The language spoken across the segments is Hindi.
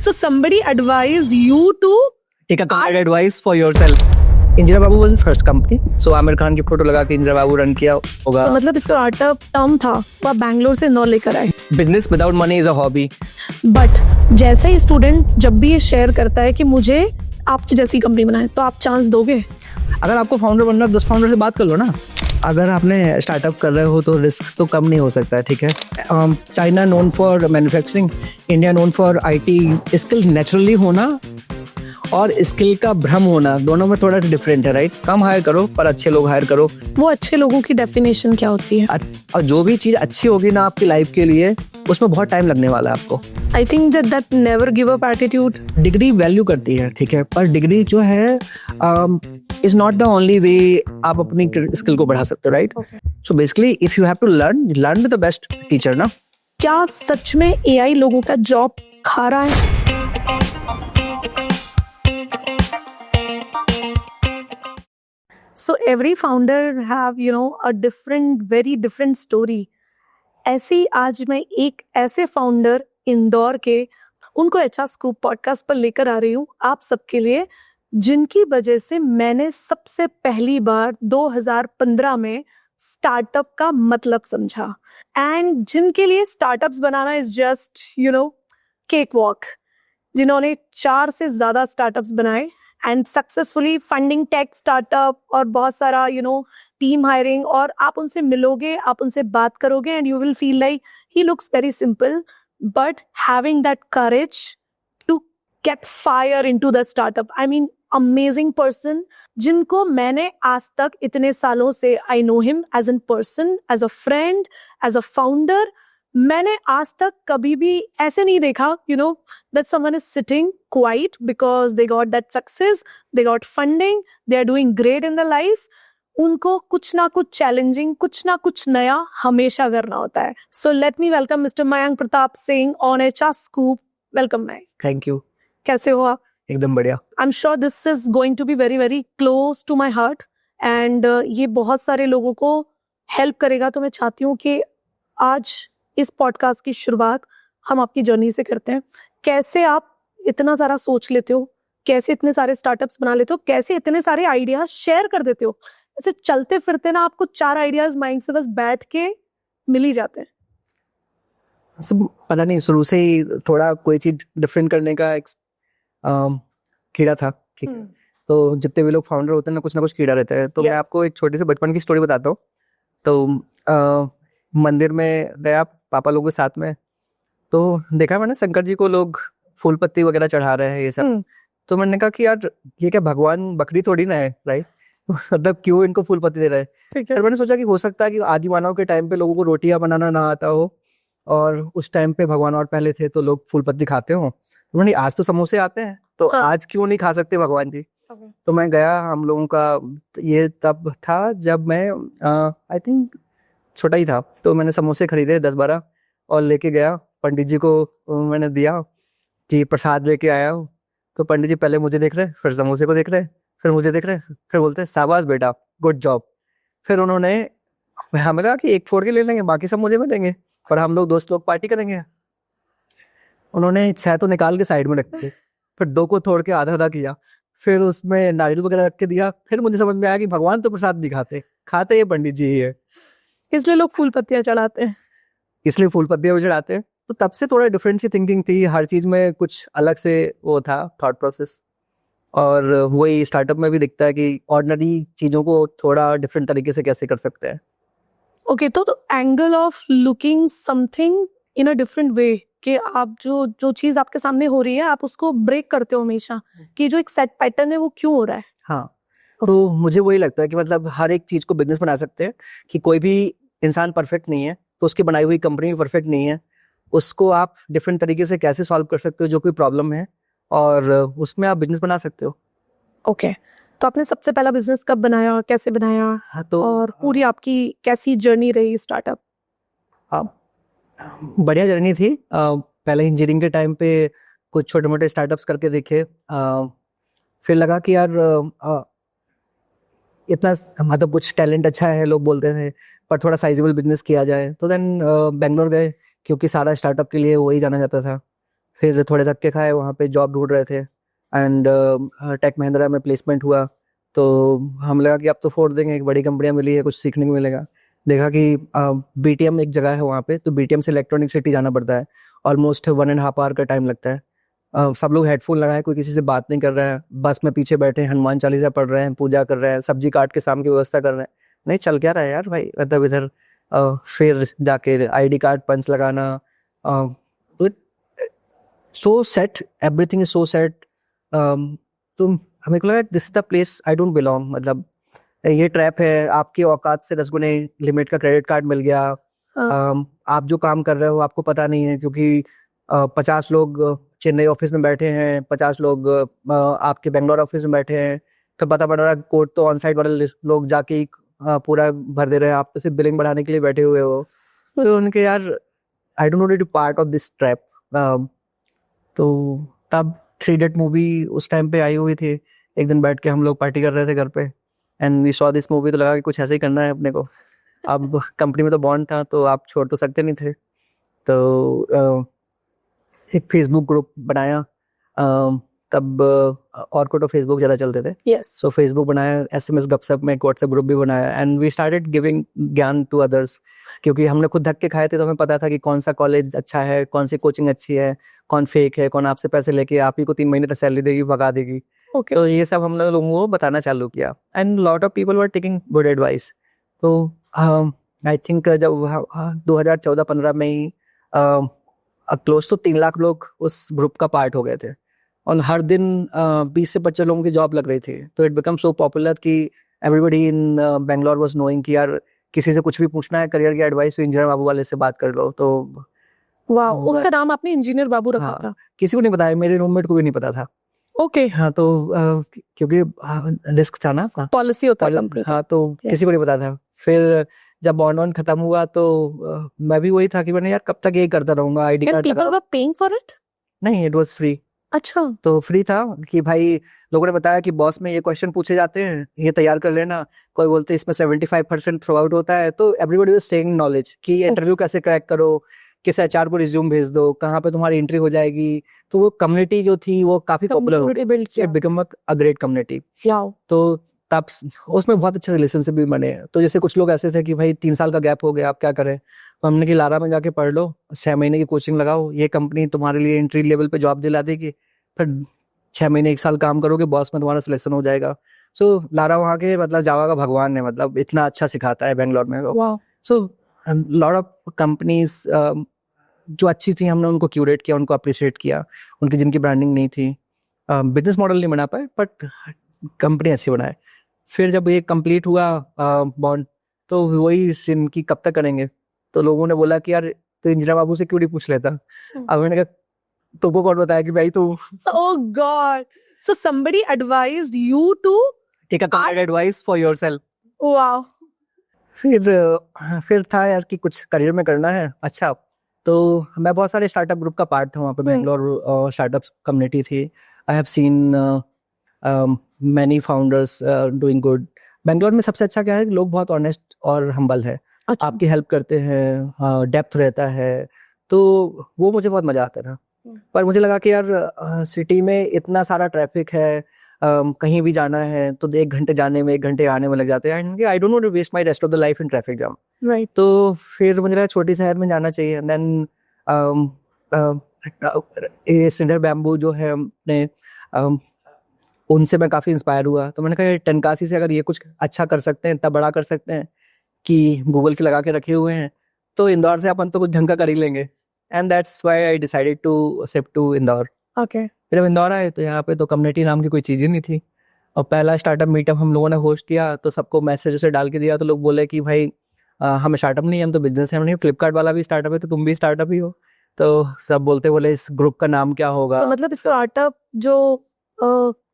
So somebody advised you to take a correct advice for yourself. Indira Babu was the first company. So Aamir Khan की फोटो लगा के इंदिरा बाबू रन किया होगा. तो मतलब स्टार्टअप टर्म था वो आप बैंगलोर से इंदौर लेकर आए. Business without money is a hobby. But जैसे ही स्टूडेंट जब भी ये शेयर करता है कि मुझे आपकी जैसी कंपनी बनाए तो आप चांस दोगे? अगर आपको फाउंडर बनना है 10 फाउंडर से बात कर लो ना. अगर आपने स्टार्टअप कर रहे हो तो रिस्क तो कम नहीं हो सकता है. ठीक है, China known for manufacturing, India known for IT. Skill naturally होना और स्किल का भ्रम होना दोनों में थोड़ा डिफरेंट है. राइट, कम हायर करो पर अच्छे लोग हायर करो. वो अच्छे लोगों की डेफिनेशन क्या होती है? और जो भी चीज़ अच्छी होगी ना आपकी लाइफ के लिए उसमें बहुत टाइम लगने वाला है आपको. I think that never give up attitude. Degree value करती है, ठीक है, पर डिग्री जो है is not the only way आप अपनी स्किल को बढ़ा सकते हो. Right, so basically if you have to learn with the best teacher ना. क्या सच में AI लोगों का जॉब खा रहा है? So every founder have a very different story. ऐसे ही आज मैं एक ऐसे फाउंडर इंदौर के उनको HR स्कूप पॉडकास्ट पर लेकर आ रही हूँ आप सबके लिए, जिनकी वजह से मैंने सबसे पहली बार 2015 में स्टार्टअप का मतलब समझा. एंड जिनके लिए startups banana is just cake walk. जिन्होंने 4 से ज्यादा स्टार्टअप्स बनाए and successfully funding tech startup और बहुत सारा टीम हायरिंग. और आप उनसे मिलोगे, आप उनसे बात करोगे and you will feel like he looks very simple but having that courage to get fire into the startup. I mean amazing person जिनको मैंने आज तक इतने सालों से I know him as an person, as a friend, as a founder. मैंने आज तक कभी भी ऐसे नहीं देखा that someone is sitting quiet because they got that success, they got funding, they are doing great in their life. उनको कुछ ना कुछ चैलेंजिंग, कुछ ना कुछ नया हमेशा करना होता है. So let me welcome Mr. Mayank Pratap Singh on HR Scoop. Welcome Mayank. Thank you. कैसे हो आप? एकदम बढ़िया. I'm sure this is going to be very very close to my heart and ये बहुत सारे लोगों को हेल्प करेगा. तो मैं चाहती हूँ कि आज इस पॉडकास्ट की शुरुआत हम आपकी जर्नी से करते हैं. कैसे आप इतना सारा सोच लेते हो, कैसे इतने सारे स्टार्टअप्स बना लेते हो, कैसे इतने सारे आइडियाज शेयर कर देते हो? ऐसे चलते फिरते ना आपको 4 आइडियाज माइंड से बस बैठ के मिल ही जाते हैं. सब पता नहीं, शुरू से ही थोड़ा कोई चीज डिफरेंट करने का कीड़ा था. ठीक है, तो जितने भी लोग फाउंडर होते हैं ना कुछ कीड़ा रहता है. तो मैं आपको एक छोटी सी बचपन की स्टोरी बताता हूँ. तो मंदिर में गया पापा लोगों के साथ में, तो देखा मैंने शंकर जी को लोग फूल पत्ती वगैरह चढ़ा रहे हैं ये सब. तो मैंने कहा कि यार ये क्या भगवान बकरी थोड़ी ना है. राइट, मतलब क्यों इनको फूल पत्ती दे रहे हैं. फिर मैंने सोचा कि हो सकता है कि आदि मानव के टाइम पे लोगों को रोटियां बनाना ना आता हो और उस टाइम पे भगवान और पहले थे तो लोग फूल पत्ती खाते हो. तो मैंने आज तो समोसे आते हैं तो आज क्यों नहीं खा सकते भगवान जी. तो मैं गया, हम लोगों का ये तब था जब मैं आई थिंक छोटा ही था. तो मैंने समोसे खरीदे 10-12 और लेके गया. पंडित जी को मैंने दिया कि प्रसाद लेके आया हूँ. तो पंडित जी पहले मुझे देख रहे, फिर समोसे को देख रहे, फिर मुझे देख रहे, फिर बोलते शाबाश बेटा, गुड जॉब. फिर उन्होंने हमें कहा कि एक फोड़ के ले लेंगे, बाकी सब मुझे मिलेंगे और हम लोग दोस्त लोग पार्टी करेंगे. उन्होंने 6 तो निकाल के साइड में रख दिए, फिर 2 को तोड़ के आधा आधा किया, फिर उसमें नारियल वगैरह रख के दिया. फिर मुझे समझ में आया कि भगवान तो प्रसाद नहीं खाते, खाते ये पंडित जी ही है, इसलिए लोग फूल पत्तियां चढ़ाते हैं. इसलिए फूल पत्तियां चढ़ाते हैं. तो तब से थोड़ा डिफरेंट सी थिंकिंग थी, हर चीज में कुछ अलग से वो था थॉट प्रोसेस. और वही स्टार्टअप में भी दिखता है कि ऑर्डिनरी चीजों को थोड़ा डिफरेंट तरीके से कैसे कर सकते हैं. ओके, तो angle of looking something in a different way कि आप जो चीज आपके सामने हो रही है आप उसको ब्रेक करते हो हमेशा कि जो एक सेट पैटर्न है वो क्यों हो रहा है. हाँ, तो मुझे वही लगता है कि मतलब हर एक चीज को बिजनेस बना सकते हैं कि कोई भी इंसान परफेक्ट नहीं है तो उसकी बनाई हुई कंपनी भी परफेक्ट नहीं है. उसको आप डिफरेंट तरीके से कैसे सॉल्व कर सकते हो जो कोई प्रॉब्लम है और उसमें आप बिजनेस बना सकते हो. ओके, तो आपने सबसे पहला बिजनेस कब बनाया, कैसे बनाया? हाँ, तो और पूरी आपकी कैसी जर्नी रही स्टार्टअप? बढ़िया जर्नी थी. पहले इंजीनियरिंग के टाइम पे कुछ छोटे मोटे स्टार्टअप्स करके देखे. फिर लगा कि यार इतना मतलब कुछ टैलेंट अच्छा है लोग बोलते थे, पर थोड़ा साइजेबल बिजनेस किया जाए. तो देन बेंगलोर गए क्योंकि सारा स्टार्टअप के लिए वही जाना जाता था. फिर थोड़े धक्के खाए, वहाँ पे जॉब ढूंढ रहे थे एंड टेक महिंद्रा में प्लेसमेंट हुआ। तो हम लगा कि अब तो फोड़ देंगे, एक बड़ी कंपनियाँ मिली है, कुछ सीखने को मिलेगा। देखा कि बीटीएम एक जगह है वहाँ पे, तो बीटीएम से इलेक्ट्रॉनिक सिटी जाना पड़ता है, ऑलमोस्ट 1.5 आवर का टाइम लगता है। सब लोग हेडफोन लगाए, कोई किसी से बात नहीं कर रहा है, बस में पीछे बैठे हनुमान चालीसा पढ़ रहे हैं, पूजा कर रहे हैं, सब्जी काट के शाम की व्यवस्था कर रहे हैं। नहीं चल क्या रहा है यार भाई, मतलब इधर फिर जाके आईडी कार्ड पंच लगाना, सो set, everything is so set. तो हमें को लगा this is the place I don't belong, मतलब ये ट्रैप है, आपकी औकात से 10 गुने लिमिट का क्रेडिट कार्ड मिल गया। आप जो काम कर रहे हो आपको पता नहीं है, क्योंकि 50 लोग चेन्नई ऑफिस में बैठे हैं, 50 लोग आपके बेंगलोर ऑफिस में बैठे हैं, तो पता पड़ रहा है कोड तो ऑन साइट वाले लोग जाके ही पूरा भर दे रहे हैं, आप तो सिर्फ बिलिंग बढ़ाने के लिए बैठे हुए हो। तो उनके यार I don't not to part of this trap. तो तब 3 इडियट मूवी उस टाइम पे आई हुई थी, एक दिन बैठ के हम लोग पार्टी कर रहे थे घर पे and we saw this movie, तो लगा कि कुछ ऐसे ही करना है अपने को। अब कंपनी में तो बॉन्ड था तो आप छोड़ तो सकते नहीं थे, तो एक फेसबुक ग्रुप बनाया। तब ऑर्कुट और फेसबुक ज़्यादा चलते थे, यस सो फेसबुक बनाया, एसएमएस गपशप में एक व्हाट्सएप ग्रुप भी बनाया एंड वी स्टार्टेड गिविंग ज्ञान टू अदर्स, क्योंकि हमने खुद धक्के खाए थे तो हमें पता था कि कौन सा कॉलेज अच्छा है, कौन सी कोचिंग अच्छी है, कौन फेक है, कौन आपसे पैसे लेके आप ही को 3 महीने तक सैलरी देगी, भगा देगी। ओके तो ये सब हम लोगों को बताना चालू किया and lot of people were taking good advice. तो आई थिंक जब 2014-15 में ही क्लोज तो 3 लाख लोग उस ग्रुप का पार्ट हो गए थे और हर दिन 20 से 25 लोगों की जॉब लग रही थी। तो इट बिकम सो पॉपुलर कि everybody in Bangalore was knowing कि यार किसी से कुछ भी पूछना है करियर की एडवाइस तो इंजीनियर बाबू वाले से बात कर लो। तो वाह, उसका नाम आपने इंजीनियर बाबू रखा हाँ, था? किसी को नहीं पता है, मेरे रूममेट को भी नहीं पता था। ओके, हाँ तो क्योंकि रिस्क था ना, पॉलिसी होता है कंपनी का। हाँ तो किसी को नहीं पता था। फिर जब बॉन्ड ऑन खत्म हुआ तो मैं भी वही था कि मैंने यार कब तक यही करता रहूंगा, ID and card people were paying for it? नहीं, इट वाज फ्री। अच्छा, तो फ्री था कि भाई लोगों ने बताया कि बॉस में ये क्वेश्चन पूछे जाते हैं, ये तैयार कर लेना। कोई बोलते इसमें 75% थ्रू आउट होता है, तो एवरीबॉडी वाज शेयरिंग नॉलेज कि इंटरव्यू कैसे क्रैक करो, किस एचआर को रिज्यूम भेज दो, कहाँ पे तुम्हारी एंट्री हो जाएगी। तो वो कम्युनिटी जो थी वो काफी पॉपुलर हो कम्युनिटी बिल्ड किया। It become a great community. Wow, तो तब उसमें बहुत अच्छे रिलेशनशिप भी बने। तो जैसे कुछ लोग ऐसे थे कि भाई 3 साल का गैप हो गया, आप क्या करें, तो हमने कि लारा में जाके पढ़ लो, 6 महीने की कोचिंग लगाओ, ये कंपनी तुम्हारे लिए एंट्री लेवल पे जॉब दिला देगी, फिर 6 महीने 1 साल काम करोगे, बॉस में तुम्हारा सिलेक्शन हो जाएगा। सो लारा वहाँ के मतलब जावा का भगवान है, मतलब इतना अच्छा सिखाता है बेंगलोर में। Wow, so lot of companies जो अच्छी थी हमने उनको क्यूरेट किया, उनको अप्रिशिएट किया, उनकी जिनकी ब्रांडिंग नहीं थी। बिजनेस मॉडल नहीं बना पाए बट कंपनी अच्छी बनाए। फिर जब ये कंप्लीट हुआ बॉन्ड, तो वही सिम की कब तक करेंगे, तो लोगों ने बोला कि यार तो इंजीनियर बाबू से क्यों नहीं पूछ लेता। अब मैंने कहा तुमको कौन बताया कि भाई तू oh god, so somebody advised you to take a advice for yourself. wow, फिर था यार कि कुछ करियर में करना है। अच्छा, तो मैं बहुत सारे स्टार्टअप ग्रुप का पार्ट था वहाँ पे, बेंगलोर स्टार्टअप कम्युनिटी थी। आई have seen many founders doing good. Bangalore में सबसे अच्छा क्या है, लोग बहुत ऑनेस्ट और हम्बल है, अच्छा, आपकी हेल्प करते हैं, डेप्थ रहता है, तो वो मुझे बहुत मजा आता था। पर मुझे लगा कि यार सिटी में इतना सारा ट्रैफिक है, कहीं भी जाना है तो 1 घंटे जाने में 1 घंटे आने में लग जाते हैं, I don't want to waste my rest of the life in traffic jam. right, तो फिर मुझे लगा छोटी शहर में जाना चाहिए। देन ये सिंडर बैम्बू जो है अपने, उनसे मैं काफ़ी इंस्पायर हुआ। तो मैंने कहा टनकासी से अगर ये कुछ अच्छा कर सकते हैं, इतना बड़ा कर सकते हैं कि गूगल के लगा के रखे हुए हैं, तो इंदौर से अपन तो कुछ ढंग का कर ही लेंगे। And that's why I decided to shift to Indore. okay, फिर जब इंदौर आए तो यहाँ पे तो कम्युनिटी नाम की कोई चीज़ ही नहीं थी। और पहला स्टार्टअप मीटअप हम लोगों ने होस्ट किया, तो सबको मैसेज से डाल के दिया, तो लोग बोले कि भाई हमें स्टार्टअप नहीं है, हम तो बिजनेस है। हम नहीं, फ्लिपकार्ट वाला भी स्टार्टअप है तो तुम भी स्टार्टअप ही हो। तो सब बोले इस ग्रुप का नाम क्या होगा। तो मतलब स्टार्टअप जो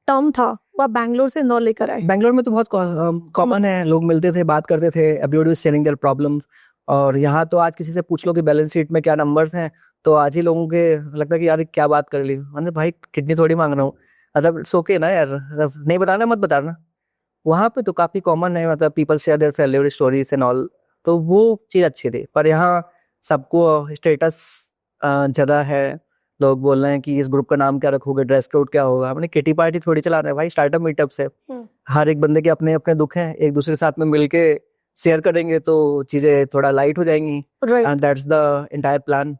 टर्म था वो आप बैंगलोर से इंदौर लेकर आए? बैंगलोर में तो बहुत कॉमन है, लोग मिलते थे, बात करते थे, everybody was sharing their problems. और यहाँ तो आज किसी से पूछ लो कि बैलेंस शीट में क्या नंबर्स हैं, तो आज ही लोगों के लगता है कि यार क्या बात कर ली, मतलब भाई किडनी थोड़ी मांग रहा हूँ, मतलब इट्स ओके ना यार, मतलब नहीं बताना मत बताना। वहाँ पे तो काफी कॉमन है, मतलब people share their failure stories and all, तो वो चीज अच्छी थी। पर यहाँ सबको स्टेटस ज्यादा है, लोग बोल रहे हैं कि इस ग्रुप का नाम क्या रखोगे, ड्रेस कोड क्या होगा। हमने किटी पार्टी थोड़ी चला रहे हैं भाई, स्टार्टअप मीटअप से हर एक बंदे के अपने अपने दुख हैं, एक दूसरे के साथ में मिलके शेयर करेंगे तो चीजें थोड़ा लाइट हो जाएंगी, right. And that's the entire plan.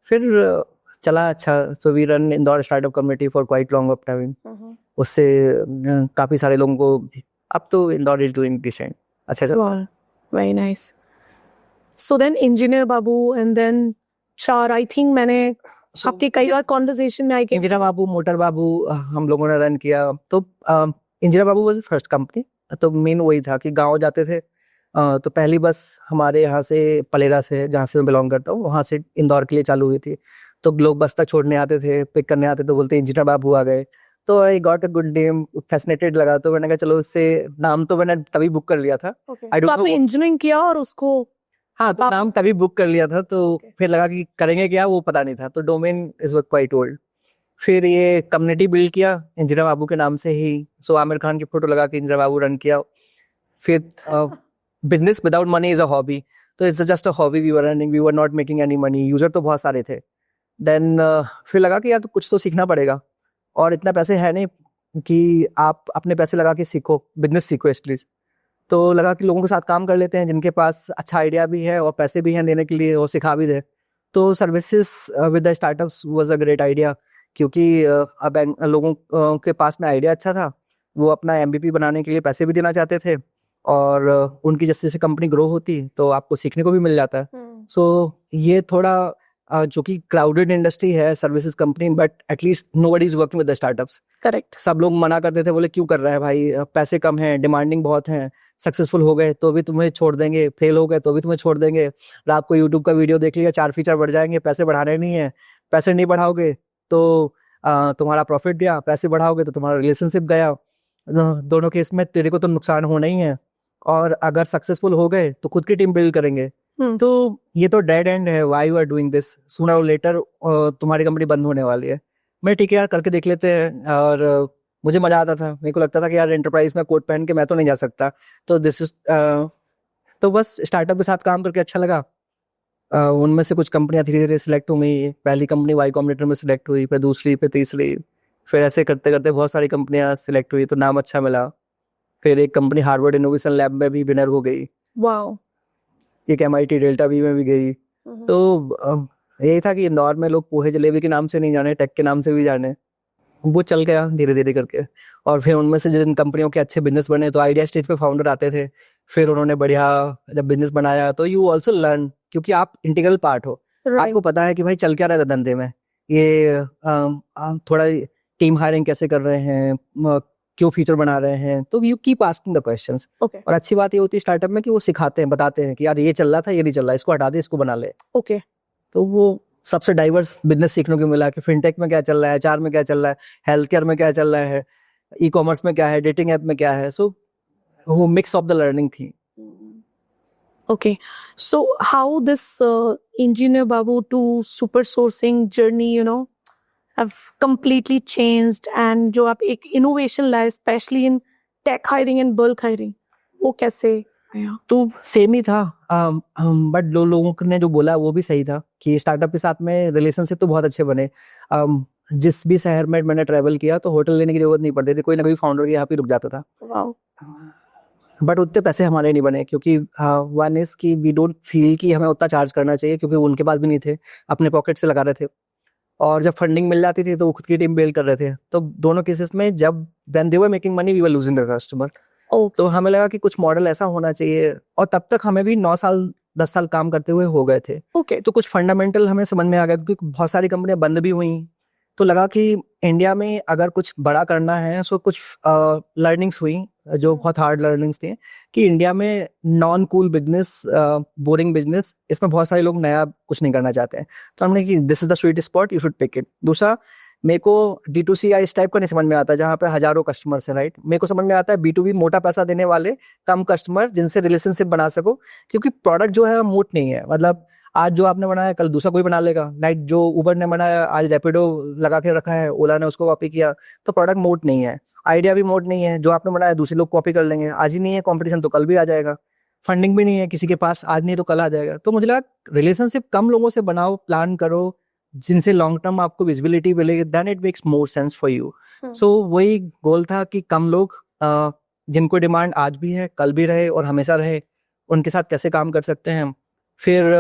फिर चला अच्छा। So we run Indore startup community for quite long of time. उससे काफी सारे लोगों को अब तो इंदौर इज डूइंग डिसेंट अच्छा अच्छा। Wow, very nice. So then engineer Babu and then चार, I think मैंने आपके कई बार कॉन्वर्सेशन में आई कि इंजीनियर बाबू, मोटर बाबू हम लोगों ने रन किया। तो engineer Babu was first company. तो मेन वही था कि गांव जाते थे, तो पहली बस हमारे यहाँ से पलेरा से, जहाँ से मैं बिलोंग करता हूँ, वहाँ से इंदौर के लिए चालू हुई थी। तो लोग बस तक छोड़ने आते थे, पिक करने आते तो बोलते इंजीनियर बाबू आ गए। तो I got a good name, fascinated लगा, तो मैंने कहा चलो उससे नाम तो मैंने तभी बुक कर लिया था। I तो don't आपने know- इंजीनियरिंग किया और उसको हाँ, तो नाम तभी बुक कर लिया था। तो फिर लगा कि करेंगे क्या वो पता नहीं था, तो डोमेन इज क्वाइट ओल्ड। फिर ये कम्युनिटी बिल्ड किया इंजीनियर बाबू के नाम से ही। सो आमिर खान की फोटो लगा के इंजीनियर बाबू रन किया। फिर business without money is a hobby, तो it's just a hobby, we were running, we were not making any money, user तो बहुत सारे थे। देन फिर लगा कि यार तो कुछ तो सीखना पड़ेगा, और इतना पैसे है नहीं कि आप अपने पैसे लगा के सीखो, बिजनेस सीखो एटलीस्ट। तो लगा कि लोगों के साथ काम कर लेते हैं जिनके पास अच्छा आइडिया भी है और पैसे भी हैं देने के लिए और सिखा भी दे। तो services with the startups was a great idea, क्योंकि अब लोगों के पास में आइडिया अच्छा था, वो अपना एमबीपी बनाने के लिए पैसे भी देना चाहते थे, और उनकी जैसे जैसे कंपनी ग्रो होती तो आपको सीखने को भी मिल जाता है। सो ये थोड़ा जो कि क्राउडेड इंडस्ट्री है services company, but at least nobody is working with the startups. Correct. सब लोग मना करते थे, बोले क्यों कर रहा है भाई, पैसे कम हैं, डिमांडिंग बहुत हैं, सक्सेसफुल हो गए तो भी तुम्हें छोड़ देंगे, फेल हो गए तो भी तुम्हें छोड़ देंगे, रात को यूट्यूब का वीडियो देख लिया 4 फीचर बढ़ जाएंगे, पैसे बढ़ाने नहीं है, पैसे नहीं बढ़ाओगे तो तुम्हारा प्रॉफिट गया, पैसे बढ़ाओगे तो तुम्हारा रिलेशनशिप गया, दोनों केस में तेरे को तो नुकसान होना ही है, और अगर सक्सेसफुल हो गए तो खुद की टीम बिल्ड करेंगे। तो ये तो डेड एंड है, why you are doing this, sooner और लेटर तुम्हारी कंपनी बंद होने वाली है। मैं ठीक है यार करके देख लेते हैं, और मुझे मजा आता था, मेरे को लगता था कि यार एंटरप्राइज में कोट पहन के मैं तो नहीं जा सकता, तो दिस इज तो बस स्टार्टअप के साथ काम करके अच्छा लगा। उनमें से कुछ कंपनियां धीरे धीरे सिलेक्ट हो गई, पहली कंपनी वाई कॉम्बिनेटर में सिलेक्ट हुई, फिर दूसरी, फिर तीसरी, फिर ऐसे करते करते बहुत सारी कंपनियां सिलेक्ट हुई, तो नाम अच्छा मिला। फिर एक कंपनी हार्वर्ड इनोवेशन लैब में भी विनर हो गई, वाओ। एक MIT डेल्टा वी में भी गई। तो यही था कि इंदौर में लोग पोहे जलेबी के नाम से नहीं जाने, टेक के नाम से भी जाने। वो चल गया धीरे धीरे करके, और फिर उनमें से जिन कंपनियों के अच्छे बिजनेस बने तो आइडिया स्टेज पे फाउंडर आते थे, फिर उन्होंने बढ़िया जब बिजनेस बनाया तो यू ऑल्सो लर्न, क्योंकि आप इंटीग्रल पार्ट हो, आपको पता है कि भाई चल क्या रहा है धंधे में, ये थोड़ा टीम हायरिंग कैसे कर रहे हैं, क्यों फीचर बना रहे हैं, तो you keep asking the questions. और अच्छी बात ये होती है स्टार्टअप में कि वो सिखाते हैं, बताते हैं कि यार ये चल रहा था, ये नहीं चल रहा, इसको हटा दे, इसको बना ले। ओके। तो वो सबसे डाइवर्स बिजनेस सीखने को मिला कि फिनटेक में क्या चल रहा है, HR में क्या चल रहा है, हेल्थ केयर में क्या चल रहा है, ई-कॉमर्स में क्या है, डेटिंग ऐप में क्या है। सो वो मिक्स ऑफ द लर्निंग थी। Okay, so how this engineer Babu to super sourcing journey, have completely changed, and जो आप एक innovation लाए, especially in tech hiring and bulk hiring, वो कैसे आया? तो सेम ही था, बट लोगों ने जो बोला वो भी सही था कि स्टार्टअप के साथ में रिलेशनशिप तो बहुत अच्छे बने। जिस भी शहर में मैंने ट्रैवल किया तो होटल लेने की जरूरत नहीं पड़ती थी, कोई ना कोई फाउंडर यहाँ पे रुक जाता था। वाओ। बट उतने पैसे हमारे नहीं बने, क्योंकि वन इज कि वी डोंट फील कि हमें उतना चार्ज करना चाहिए, क्योंकि उनके पास भी नहीं थे, अपने पॉकेट से लगा रहे थे, और जब फंडिंग मिल जाती थी तो वो खुद की टीम बिल्ड कर रहे थे। तो दोनों केसेस में जब when they were making money we were losing the customer. तो हमें लगा कि कुछ मॉडल ऐसा होना चाहिए, और तब तक हमें भी 9 साल 10 साल काम करते हुए हो गए थे। तो कुछ फंडामेंटल हमें समझ में आ गया, क्योंकि बहुत सारी कंपनियां बंद भी हुई, तो लगा कि इंडिया में अगर कुछ बड़ा करना है, सो कुछ लर्निंग्स हुई जो बहुत हार्ड लर्निंग्स थी, कि इंडिया में non cool business, boring business, इसमें बहुत सारे लोग नया कुछ नहीं करना चाहते हैं। तो हमने कि this is the sweet spot, you should pick it. दूसरा, मेरे को D2C या इस टाइप का नहीं समझ में आता जहाँ पे हजारों कस्टमर्स हैं, राइट। मेरे को समझ में आता है B2B, मोटा पैसा देने वाले कम कस्टमर जिनसे रिलेशनशिप बना सको, क्योंकि प्रोडक्ट जो है मूट नहीं है। मतलब आज जो आपने बनाया कल दूसरा कोई बना लेगा, नाइट जो उबर ने बनाया आज रैपिडो लगा के रखा है, ओला ने उसको कॉपी किया, तो प्रोडक्ट मोट नहीं है, आइडिया भी मोट नहीं है। जो आपने बनाया दूसरे लोग कॉपी कर लेंगे, आज ही नहीं है कॉम्पिटिशन तो कल भी आ जाएगा, फंडिंग भी नहीं है किसी के पास, आज नहीं तो कल आ जाएगा। तो मुझे लगा रिलेशनशिप कम लोगों से बनाओ, प्लान करो, जिनसे लॉन्ग टर्म आपको विजिबिलिटी मिलेगी, then it makes more sense for you. So वही गोल था कि कम लोग जिनको डिमांड आज भी है, कल भी रहे और हमेशा रहे, उनके साथ कैसे काम कर सकते हैं हम। फिर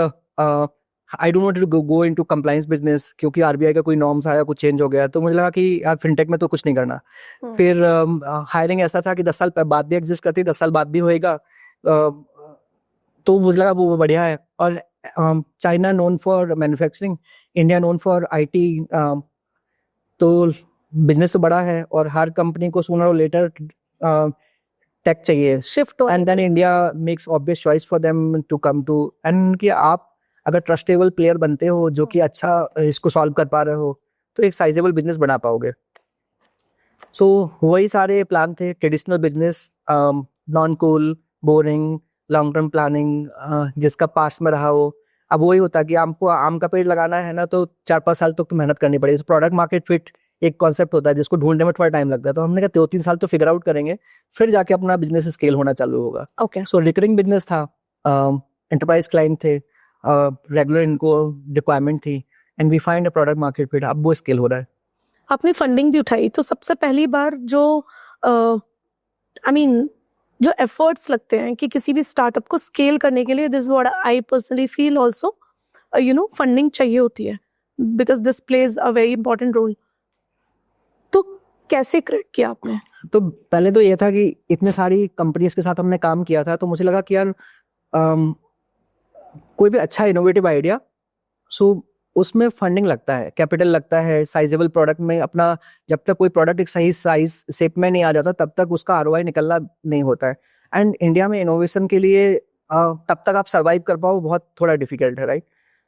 I don't want to go into compliance business, क्योंकि आरबीआई का कोई नॉर्म्स आया, कुछ चेंज हो गया, तो मुझे लगा कि यार फिनटेक में तो कुछ नहीं करना। फिर हायरिंग ऐसा था कि 10 साल बाद भी एग्जिस्ट करती, 10 साल बाद भी होएगा, तो मुझे लगा वो बढ़िया है। और China known for manufacturing, India known for IT, तो बिजनेस तो बड़ा है और हर कंपनी को सूनर और लेटर टेक चाहिए, शिफ्ट हो and then India makes obvious choice for them to come to. And कि आप अगर ट्रस्टेबल प्लेयर बनते हो जो कि अच्छा इसको सॉल्व कर पा रहे हो, तो एक साइजेबल बिजनेस बना पाओगे। सो वही सारे प्लान थे, traditional business, non cool, boring, long term planning, जिसका पास में रहा हो। अब वही होता है कि आपको आम का पेड़ लगाना है ना, तो 4-5 साल तक तो मेहनत करनी पड़ेगी। प्रोडक्ट मार्केट फिट एक कॉन्सेप्ट होता है जिसको ढूंढने में थोड़ा टाइम लगता है, तो हमने कहा 2-3 साल तो फिगर आउट करेंगे, फिर जाके अपना बिजनेस स्केल होना चालू होगा। ओके। सो रिकरिंग बिजनेस था, एंटरप्राइज क्लाइंट थे, रेगुलर इनको रिक्वायरमेंट थी, and we find a product market fit. अब वो स्केल हो रहा है। आपने फंडिंग भी उठाई, तो सबसे पहली बार जो आई मीन जो एफर्ट्स लगते हैं कि किसी भी स्टार्टअप को स्केल करने के लिए, this what I personally feel also, funding चाहिए होती है, because this plays a very important role. तो कैसे क्रिएट किया आपने? तो पहले तो ये था कि इतने सारी कंपनीज के साथ हमने काम किया था, तो मुझे लगा कि यार कोई भी अच्छा इनोवेटिव आइडिया, सो उसमें फंडिंग लगता है, कैपिटल लगता है, साइजेबल प्रोडक्ट में अपना, जब तक कोई प्रोडक्ट एक सही साइज शेप में नहीं आ जाता तब तक उसका आरओआई निकलना नहीं होता है। एंड इंडिया में इनोवेशन के लिए तब तक आप सर्वाइव कर पाओ बहुत थोड़ा डिफिकल्ट है, right.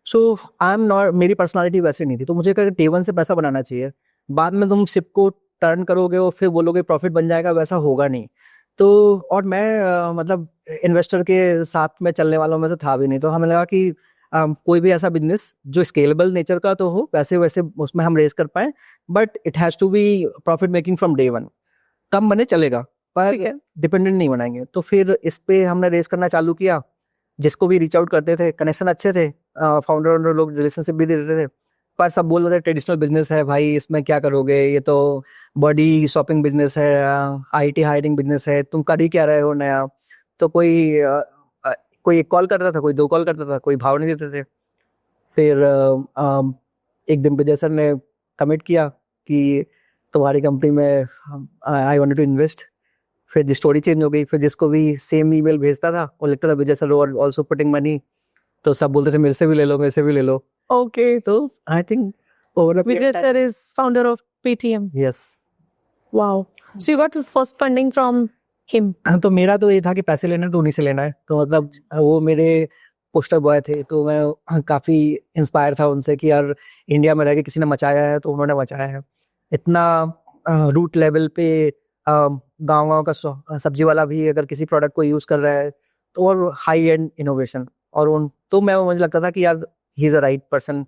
So I am not, मेरी पर्सनालिटी वैसे नहीं थी, तो मुझे कहा डे वन से पैसा बनाना चाहिए, बाद में तुम शिप को टर्न करोगे और फिर बोलोगे प्रॉफिट बन जाएगा, वैसा होगा नहीं। तो और मैं मतलब इन्वेस्टर के साथ में चलने वालों में से था भी नहीं, तो हमें लगा कि कोई भी ऐसा बिजनेस जो स्केलेबल नेचर का तो हो, वैसे वैसे उसमें हम रेस कर पाए, but it has to be profit making from day one. कम बने चलेगा पर डिपेंडेंट नहीं बनाएंगे। तो फिर इस पे हमने रेस करना चालू किया, जिसको भी रीच आउट करते थे, कनेक्शन अच्छे थे, फाउंडर लोग रिलेशनशिप भी दे देते थे, पर सब बोल रहे थे ट्रेडिशनल बिजनेस है भाई, इसमें क्या करोगे, ये तो बॉडी शॉपिंग बिजनेस है, आईटी हायरिंग बिजनेस है, तुम कर ही क्या रहे हो नया। तो कोई एक कॉल करता था, कोई 2 कॉल करता था, कोई भाव नहीं देते थे। फिर एक दिन विजय सर ने कमिट किया कि तुम्हारी कंपनी में आई वांटेड टू इन्वेस्ट। फिर स्टोरी चेंज हो गई, फिर जिसको भी सेम ईमेल भेजता था वो लिखता था विजय सर आल्सो पुटिंग मनी, तो सब बोलते थे मेरे से भी ले लो, मेरे से भी ले लो। Okay. तो I think over Vijay sir is founder of Paytm. Yes. Wow. So you got the first funding from him. तो मेरा तो ये था कि पैसे लेना है तो उन्हीं से लेना है, तो मतलब वो मेरे पोस्टर बॉय थे, तो मैं काफी इंस्पायर था उनसे कि यार इंडिया में रह के किसी ने मचाया है तो उन्होंने मचाया है। इतना रूट लेवल पे गाँव का सब्जी वाला भी अगर किसी प्रोडक्ट को यूज कर रहा है, तो और हाई एंड इनोवेशन, और उन तो मुझे लगता था कि यार he is a right person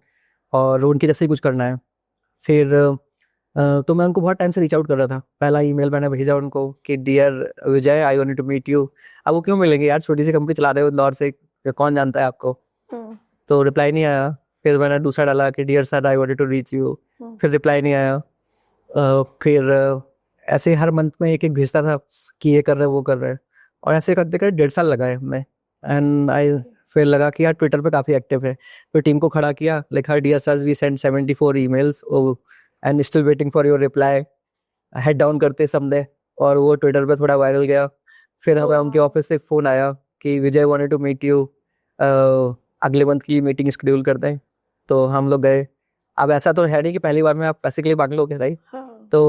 और उनके जैसे ही कुछ करना है। फिर तो मैं उनको बहुत टाइम से रीच आउट कर रहा था। पहला ईमेल मैंने भेजा उनको कि dear Vijay, I want to meet you. अब वो क्यों मिलेंगे यार, छोटी सी कंपनी चला रहे हो इंदौर से, कौन जानता है आपको। तो रिप्लाई नहीं आया। फिर मैंने दूसरा डाला कि dear sir, I wanted to reach you, फिर रिप्लाई नहीं आया। फिर ऐसे हर मंथ में एक भेजता था कि ये कर रहे वो कर रहे, और ऐसे करते करते 1.5 साल लगा है हमें। एंड आई फिर लगा कि यार ट्विटर पे काफी एक्टिव है, फिर टीम को खड़ा किया, लिखा dear sir we send 74 emails and still waiting for your reply, head down करते सबने, और वो ट्विटर पे थोड़ा वायरल गया। फिर हमें उनके ऑफिस से फोन आया कि विजय वांटेड टू मीट यू, अगले मंथ की मीटिंग शेड्यूल करते हैं। तो हम लोग गए। अब ऐसा तो है नहीं कि पहली बार में आप पैसे के लिए मांग लोगे, राइट। तो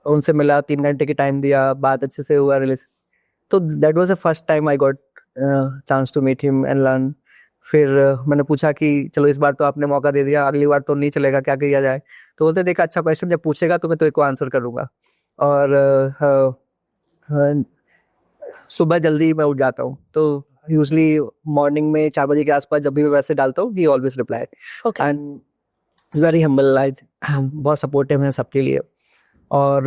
उनसे मिला, 3 घंटे की टाइम दिया, बात अच्छे से हुआ, रिलेशन। तो that was the first time I got chance to meet him and learn. फिर मैंने पूछा कि चलो इस बार तो आपने मौका दे दिया, अगली बार तो नहीं चलेगा, क्या किया जाए। तो बोलते देखा अच्छा क्वेश्चन जब पूछेगा तो मैं तो एक को आंसर करूंगा। और सुबह जल्दी मैं उठ जाता हूँ, तो यूजली मॉर्निंग में 4 बजे के आसपास जब भी मैं वैसे डालता हूँ, ही always reply and it's very humble, बहुत सपोर्टिव है सबके लिए। और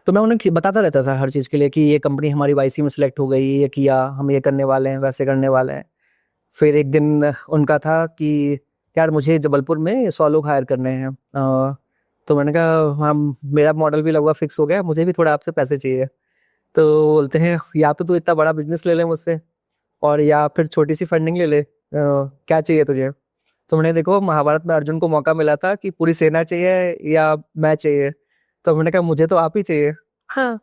तो मैं उन्हें बताता रहता था हर चीज़ के लिए कि ये कंपनी हमारी वाईसी में सिलेक्ट हो गई, ये किया, हम ये करने वाले हैं, वैसे करने वाले हैं। फिर एक दिन उनका था कि यार मुझे जबलपुर में 100 लोग हायर करने हैं। तो मैंने कहा हाँ, मेरा मॉडल भी लगभग फिक्स हो गया, मुझे भी थोड़ा आपसे पैसे चाहिए। तो बोलते हैं या तो तू इतना बड़ा बिजनेस ले ले मुझसे, और या फिर छोटी सी फंडिंग ले ले, क्या चाहिए तुझे। तो मैंने, देखो महाभारत में अर्जुन को मौका मिला था कि पूरी सेना चाहिए या मैं चाहिए, तो मैंने कहा मुझे तो आप ही चाहिए। हाँ,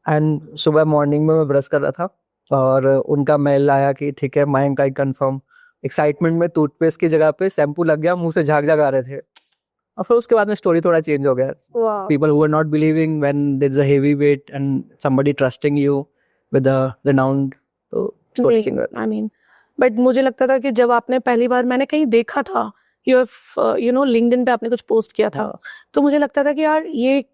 एंड सुबह मॉर्निंग में मैं ब्रश कर रहा था और उनका मेल आया कि ठीक है मयंक आई कंफर्म। एक्साइटमेंट में टूथपेस्ट की जगह पे शैम्पू लग गया, मुंह से झाग झाग आ रहे थे। और फिर उसके बाद में स्टोरी थोड़ा चेंज हो गया। वाह, People who are not believing when there's a heavy weight and somebody trusting you with a renowned, तो story change हुआ। आई मीन, बट मुझे लगता था कि जब आपने पहली बार, मैंने कहीं देखा था, लिंक्डइन पे आपने कुछ पोस्ट किया था, तो मुझे लगता था कि यार ये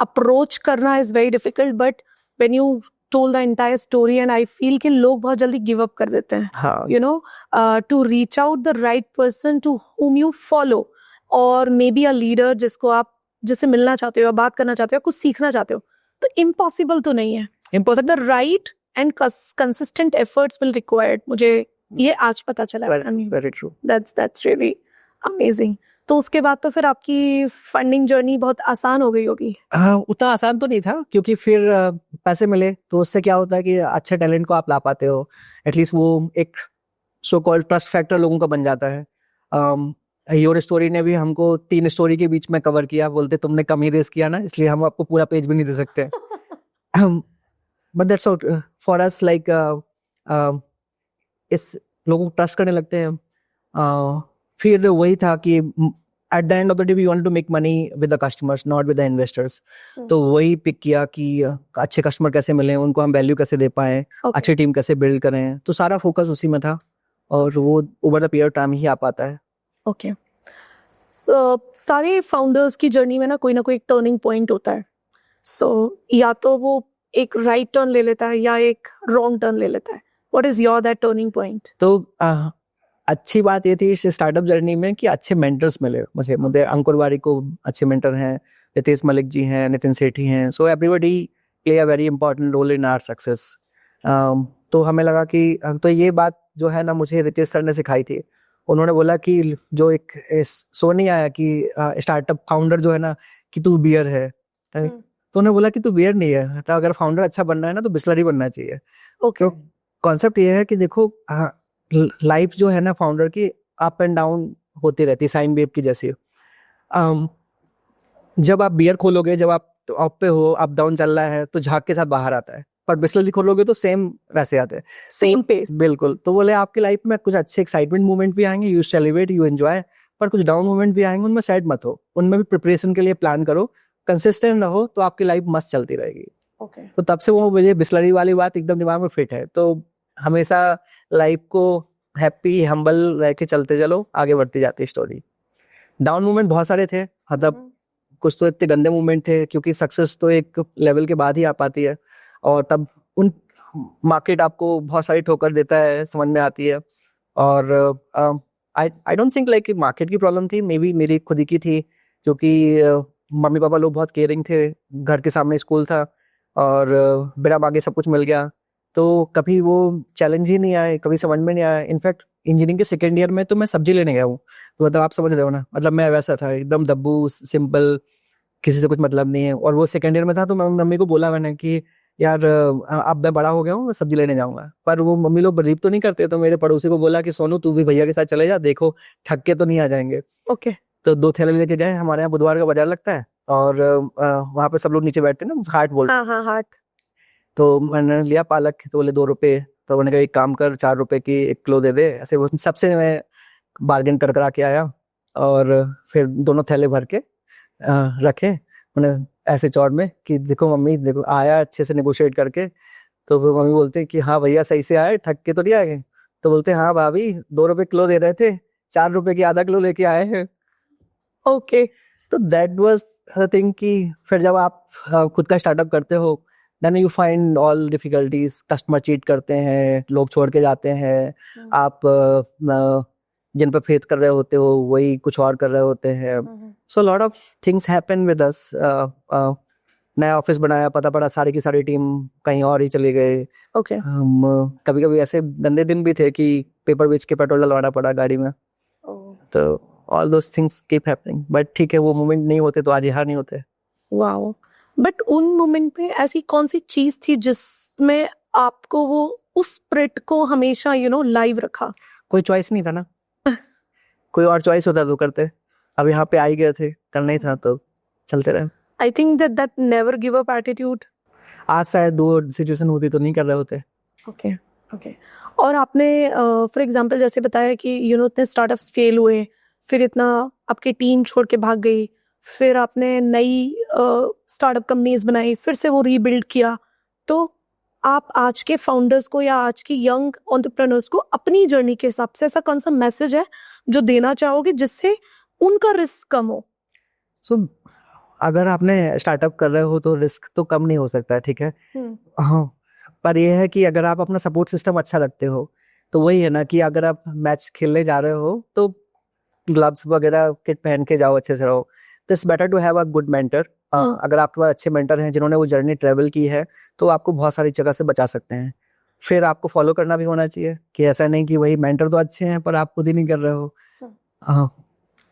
अप्रोच करना is very difficult, but when you told the entire story and I feel कि लोग बहुत जल्दी गिव अप कर देते हैं, हाँ, to reach out the right person to whom you follow, और मे बी अ लीडर जिससे मिलना चाहते हो या बात करना चाहते हो, कुछ सीखना चाहते हो, तो इम्पॉसिबल तो नहीं है। impossible, the right and consistent efforts will required, मुझे ये आज पता चला। very true। That's really amazing. तो उसके बाद तो फिर आपकी फंडिंग जर्नी बहुत आसान हो गई होगी। हाँ, उतना आसान तो नहीं था, क्योंकि फिर पैसे मिले तो उससे क्या होता है कि अच्छे टैलेंट को आप ला पाते हो, एटलीस्ट वो एक सो कॉल्ड ट्रस्ट फैक्टर लोगों का बन जाता है। योर स्टोरी ने भी हमको 3 स्टोरी के बीच में कवर किया, बोलते तुमने कम ही रेस किया ना, इसलिए हम आपको पूरा पेज भी नहीं दे सकते। But that's for us, like इस लोगों को ट्रस्ट करने लगते हैं। फिर वही था कि at the end of the day we want to make money with the customers, not with the investors. तो वही पिक किया कि अच्छे कस्टमर कैसे मिले, उनको हम वैल्यू कैसे दे पाए, अच्छी टीम कैसे बिल्ड करें, तो सारा फोकस उसी में था, और वो ओवर द पीरियड टाइम ही आ पाता है। ओके, सारे फाउंडर्स की जर्नी में ना कोई एक टर्निंग पॉइंट होता है। या तो वो एक राइट टर्न ले लेता है या एक रॉन्ग टर्न ले लेता है। What is your that turning point? तो अच्छी बात ये थी इस स्टार्टअप जर्नी में कि अच्छे मेंटर्स मिले मुझे अंकुर वारी को अच्छे मेंटर हैं, रितेश मलिक जी हैं, नितिन सेठी हैं, so everybody play a very important role in our success. तो हमें लगा कि तो ये बात जो है ना मुझे रितेश सर ने सिखाई थी। उन्होंने बोला कि जो एक सो नहीं आया कि स्टार्टअप फाउंडर जो है ना कि तू बियर है, तो उन्होंने बोला कि तू बियर नहीं है, तो अगर फाउंडर अच्छा बनना है ना तो बिस्लरी बनना चाहिए। ओके, कॉन्सेप्ट ये है कि देखो लाइफ जो है ना फाउंडर की अप एंड डाउन होती रहती है, साइन वेव की जैसी। जब आप बियर खोलोगे, जब आप टॉप पे हो, अप डाउन चल रहा है, तो झाग के साथ बाहर आता है, पर बिस्लरी खोलोगे तो सेम वैसे आते हैं, सेम पेस। बिल्कुल। तो बोले आपकी लाइफ में कुछ अच्छे एक्साइटमेंट मोमेंट भी आएंगे, यू सेलिब्रेट, यू एंजॉय, पर कुछ डाउन मोमेंट भी आएंगे, उनमें सैड मत हो, उनमें भी प्रिपरेशन के लिए प्लान करो, कंसिस्टेंट रहो, तो आपकी लाइफ मस्त चलती रहेगी। ओके, तो तब से वो मुझे बिस्लरी वाली बात एकदम दिमाग में फिट है। तो हमेशा लाइफ को हैप्पी हम्बल रह के चलते चलो, आगे बढ़ती जाती स्टोरी। डाउन मोमेंट बहुत सारे थे, मतलब कुछ तो इतने गंदे मोमेंट थे, क्योंकि सक्सेस तो एक लेवल के बाद ही आ पाती है, और तब उन मार्केट आपको बहुत सारी ठोकर देता है, समझ में आती है। और I don't think like market की प्रॉब्लम थी, मे बी मेरी खुद ही की थी, क्योंकि मम्मी पापा लोग बहुत केयरिंग थे, घर के सामने स्कूल था और बिना मांगे सब कुछ मिल गया, तो कभी वो चैलेंज ही नहीं आए, कभी समझ में नहीं आया। इनफैक्ट इंजीनियरिंग के सेकेंड ईयर में तो मैं सब्जी लेने गया हूँ, तो मतलब आप समझ रहे हो ना, मतलब मैं वैसा था एकदम दब्बू सिंपल, किसी से कुछ मतलब नहीं है। और वो सेकेंड ईयर में था, तो मैं मम्मी को बोला मैंने कि यार अब मैं बड़ा हो गया हूँ, मैं सब्जी लेने जाऊंगा, पर वो मम्मी लोग बिलीव तो नहीं करते। तो मेरे पड़ोसी को बोला कि सोनू तू भी भैया के साथ चले जा, देखो थक के तो नहीं आ जाएंगे। ओके, तो 2 थैले लेके गए, हमारे यहाँ बुधवार का बाजार लगता है, और वहाँ पे सब लोग नीचे बैठते हैं ना, हाट बोलते हैं। हाँ, हार्ट। तो मैंने लिया पालक, तो बोले 2 रुपए, तो मैंने कहा एक काम कर 4 रुपए की 1 किलो दे दे, ऐसे वो सबसे मैं बार्गेन कर करा के आया, और फिर दोनों थैले भर के रखे मैंने ऐसे चौड़ में कि देखो मम्मी, देखो आया अच्छे से नेगोशिएट करके। तो वो मम्मी बोलते कि हाँ भैया सही से आए, ठग के तो नहीं आए। तो बोलते हाँ भाभी 2 रुपए किलो दे रहे थे, 4 रुपए की आधा किलो लेके आए हैं। ओके, तो दैट वाज द थिंग कि फिर जब आप खुद का स्टार्टअप करते हो, then you find all difficulties, customer cheat करते हैं, लोग छोड़ के जाते हैं, आप जिन पर फेथ कर रहे होते हो वही कुछ और कर रहे होते हैं। सो lot of things happen with us. नया ऑफिस बनाया, पता पड़ा सारी की सारी टीम कहीं और ही चली गए। ओके, हम कभी कभी ऐसे गंदे दिन भी थे कि पेपर बेच के पेट्रोल डलवाना पड़ा गाड़ी में। तो all those things keep happening, but ठीक है, वो मोमेंट नहीं होते तो आज यहाँ नहीं होते। वाओ। बट उन मोमेंट पे ऐसी कौन सी चीज थी जिसमें आपको वो उस स्पिरिट को हमेशा लाइव रखा? कोई चॉइस नहीं था ना, कोई और चॉइस होता तो करते। अब यहाँ पे आ ही गए थे, करना ही था तो चलते रहे। आई think that never give up attitude. आज शायद दो सिचुएशन होती तो नहीं कर रहे होते। Okay okay. और आपने फॉर एग्जांपल जैसे बताया कि इतने स्टार्टअप्स फेल हुए, फिर इतना आपकी टीम छोड़ के भाग गई, फिर आपने नई स्टार्टअप कंपनीज बनाई, फिर से वो रीबिल्ड किया। तो आप आज के फाउंडर्स को या आज की यंग एंटरप्रेन्योर्स को अपनी जर्नी के हिसाब से ऐसा कौन सा मैसेज है जो देना चाहोगे जिससे उनका रिस्क कम हो? सो अगर आपने स्टार्टअप कर रहे हो तो रिस्क तो कम नहीं हो सकता, ठीक है। हाँ, पर यह है कि अगर आप अपना सपोर्ट सिस्टम अच्छा रखते हो तो वही है ना कि अगर आप मैच खेलने जा रहे हो तो ग्लव्स वगैरह किट पहन के जाओ, अच्छे से रहो। तो it's better to have a good mentor. अगर आपके पास अच्छे मेंटर हैं जिन्होंने वो जर्नी ट्रेवल की है तो आपको बहुत सारी जगह से बचा सकते हैं। फिर आपको फॉलो करना भी होना चाहिए कि ऐसा नहीं कि वही मेंटर तो अच्छे हैं पर आप खुद ही नहीं कर रहे हो।